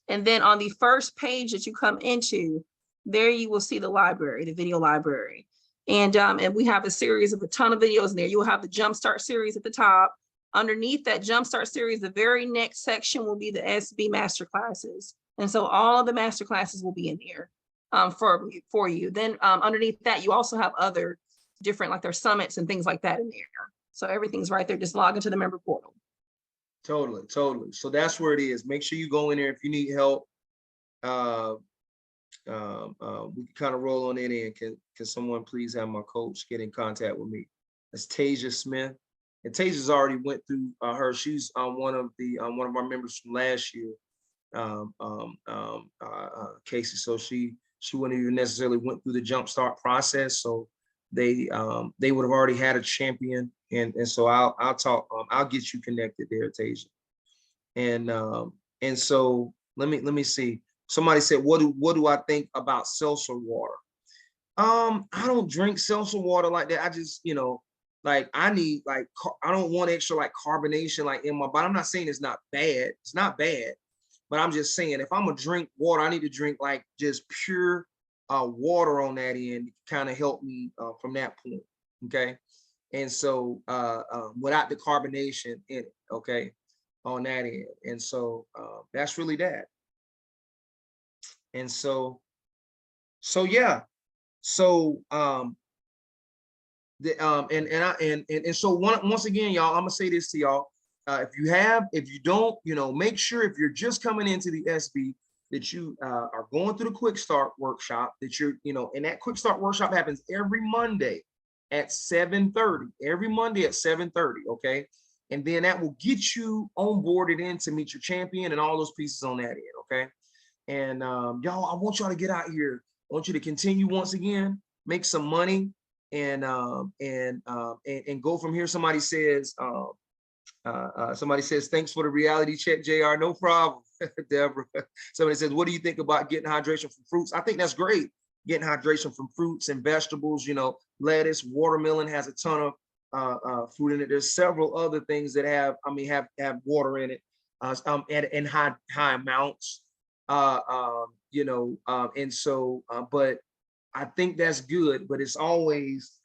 [SPEAKER 3] And then on the first page that you come into, there you will see the library, the video library. And we have a series of a ton of videos in there. You will have the Jumpstart series at the top. Underneath that Jumpstart series, the very next section will be the SB masterclasses. And so all of the masterclasses will be in here for you. Then underneath that, you also have other different, like their summits and things like that in there. So everything's right there. Just log into the member portal.
[SPEAKER 1] Totally. So that's where it is. Make sure you go in there if you need help. We can kind of roll on in and can someone please have my coach get in contact with me? That's Tasia Smith. And Tasia's already went through her. She's one of our members from last year, Casey. So she wouldn't even necessarily went through the Jumpstart process. So they would have already had a champion And so I'll talk, I'll get you connected there, Tasia. And so let me see. Somebody said, what do I think about seltzer water? I don't drink seltzer water like that. I just, like I need like I don't want extra like carbonation like in my body. I'm not saying it's not bad. It's not bad, but I'm just saying if I'm gonna drink water, I need to drink like just pure water on that end to kind of help me from that point. Okay. And so without the carbonation in it, okay, on that end. And so that's really that. And so yeah. So so once again, y'all, I'm gonna say this to y'all. If you don't, make sure if you're just coming into the SB that you are going through the quick start workshop, that you're, and that quick start workshop happens every Monday at 7:30, every Monday at 7:30. Okay. And then that will get you onboarded in to meet your champion and all those pieces on that end. Okay. And y'all, I want y'all to get out here. I want you to continue once again, make some money and go from here. Somebody says, thanks for the reality check, JR. No problem, Deborah. Somebody says, what do you think about getting hydration from fruits? I think that's great. Getting hydration from fruits and vegetables, lettuce, watermelon has a ton of fruit in it. There's several other things that have water in it in high amounts. And so, but I think that's good, but it's always,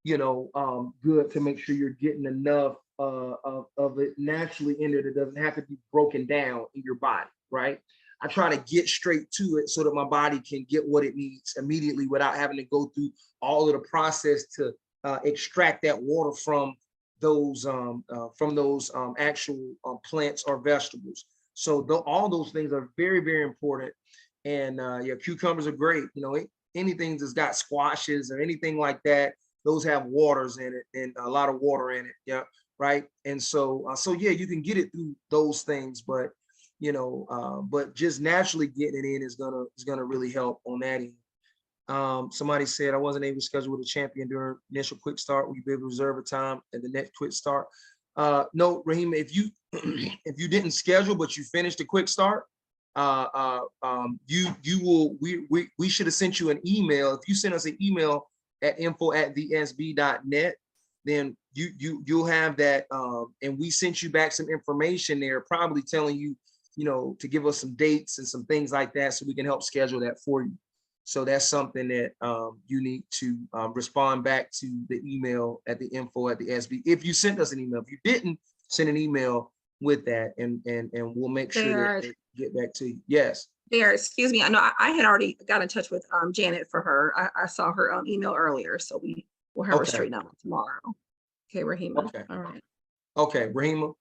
[SPEAKER 1] good to make sure you're getting enough of it naturally in there that doesn't have to be broken down in your body, right? I try to get straight to it so that my body can get what it needs immediately without having to go through all of the process to extract that water from those actual plants or vegetables. So all those things are very, very important. And yeah, cucumbers are great. Anything that's got squashes or anything like that, those have waters in it and a lot of water in it. Yeah, right. And so yeah, you can get it through those things, but but just naturally getting it in is gonna really help on that end. Somebody said I wasn't able to schedule with a champion during initial quick start. Will you be able to reserve a time at the next quick start? No, Raheem, if you if you didn't schedule but you finished the quick start, you will we should have sent you an email. If you send us an email at info@thesb.net, then you'll have that, and we sent you back some information there, probably telling you to give us some dates and some things like that so we can help schedule that for you. So that's something that you need to respond back to the email at the info@the.sb. If you sent us an email, if you didn't send an email with that, and we'll make sure that get back to you. Yes.
[SPEAKER 3] There, excuse me. I know I had already got in touch with Janet for her. I saw her email earlier, so we will have her straighten out tomorrow. Okay, Rahima.
[SPEAKER 1] Okay.
[SPEAKER 3] All right.
[SPEAKER 1] Okay, Rahima.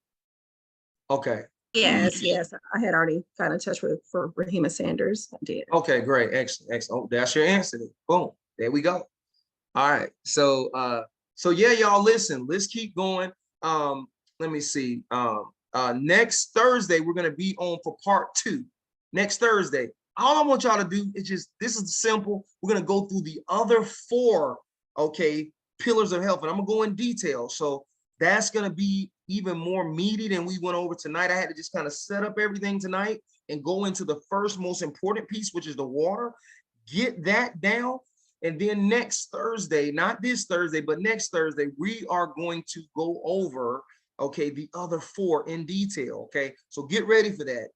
[SPEAKER 1] Okay.
[SPEAKER 3] Yes, I had already got in touch with for Rahima Sanders. I did.
[SPEAKER 1] Okay, great, excellent. Oh, that's your answer. Boom, there we go. All right, so yeah, y'all, listen. Let's keep going. Let me see. Next Thursday we're gonna be on for part 2. Next Thursday. All I want y'all to do is this is simple. We're gonna go through the other 4, pillars of health, and I'm gonna go in detail. So that's gonna be even more meaty than we went over tonight. I had to just kind of set up everything tonight and go into the first most important piece, which is the water. Get that down. And then next Thursday, not this Thursday, but next Thursday, we are going to go over, the other 4 in detail. Okay, so get ready for that.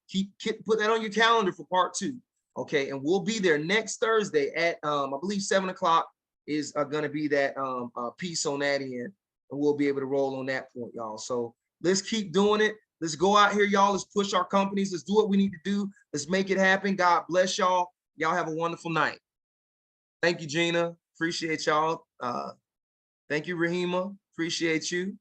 [SPEAKER 1] Put that on your calendar for part 2. Okay, and we'll be there next Thursday at I believe 7 o'clock is going to be that piece on that end, and we'll be able to roll on that point, y'all. So let's keep doing it. Let's go out here, y'all. Let's push our companies. Let's do what we need to do. Let's make it happen. God bless y'all. Y'all have a wonderful night. Thank you, Gina. Appreciate y'all. Thank you, Rahima. Appreciate you.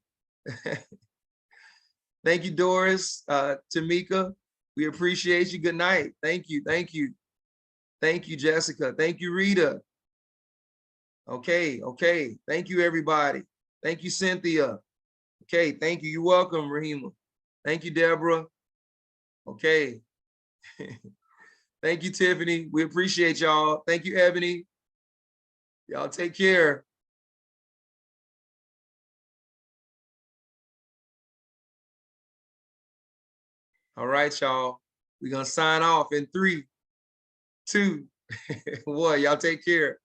[SPEAKER 1] Thank you, Doris, Tamika. We appreciate you. Good night. Thank you. Thank you. Thank you, Jessica. Thank you, Rita. Okay. Thank you, everybody. Thank you, Cynthia. Okay, thank you. You're welcome, Rahima. Thank you, Deborah. Okay. Thank you, Tiffany. We appreciate y'all. Thank you, Ebony. Y'all take care. All right, y'all. We're gonna sign off in 3, 2, 1. Y'all take care.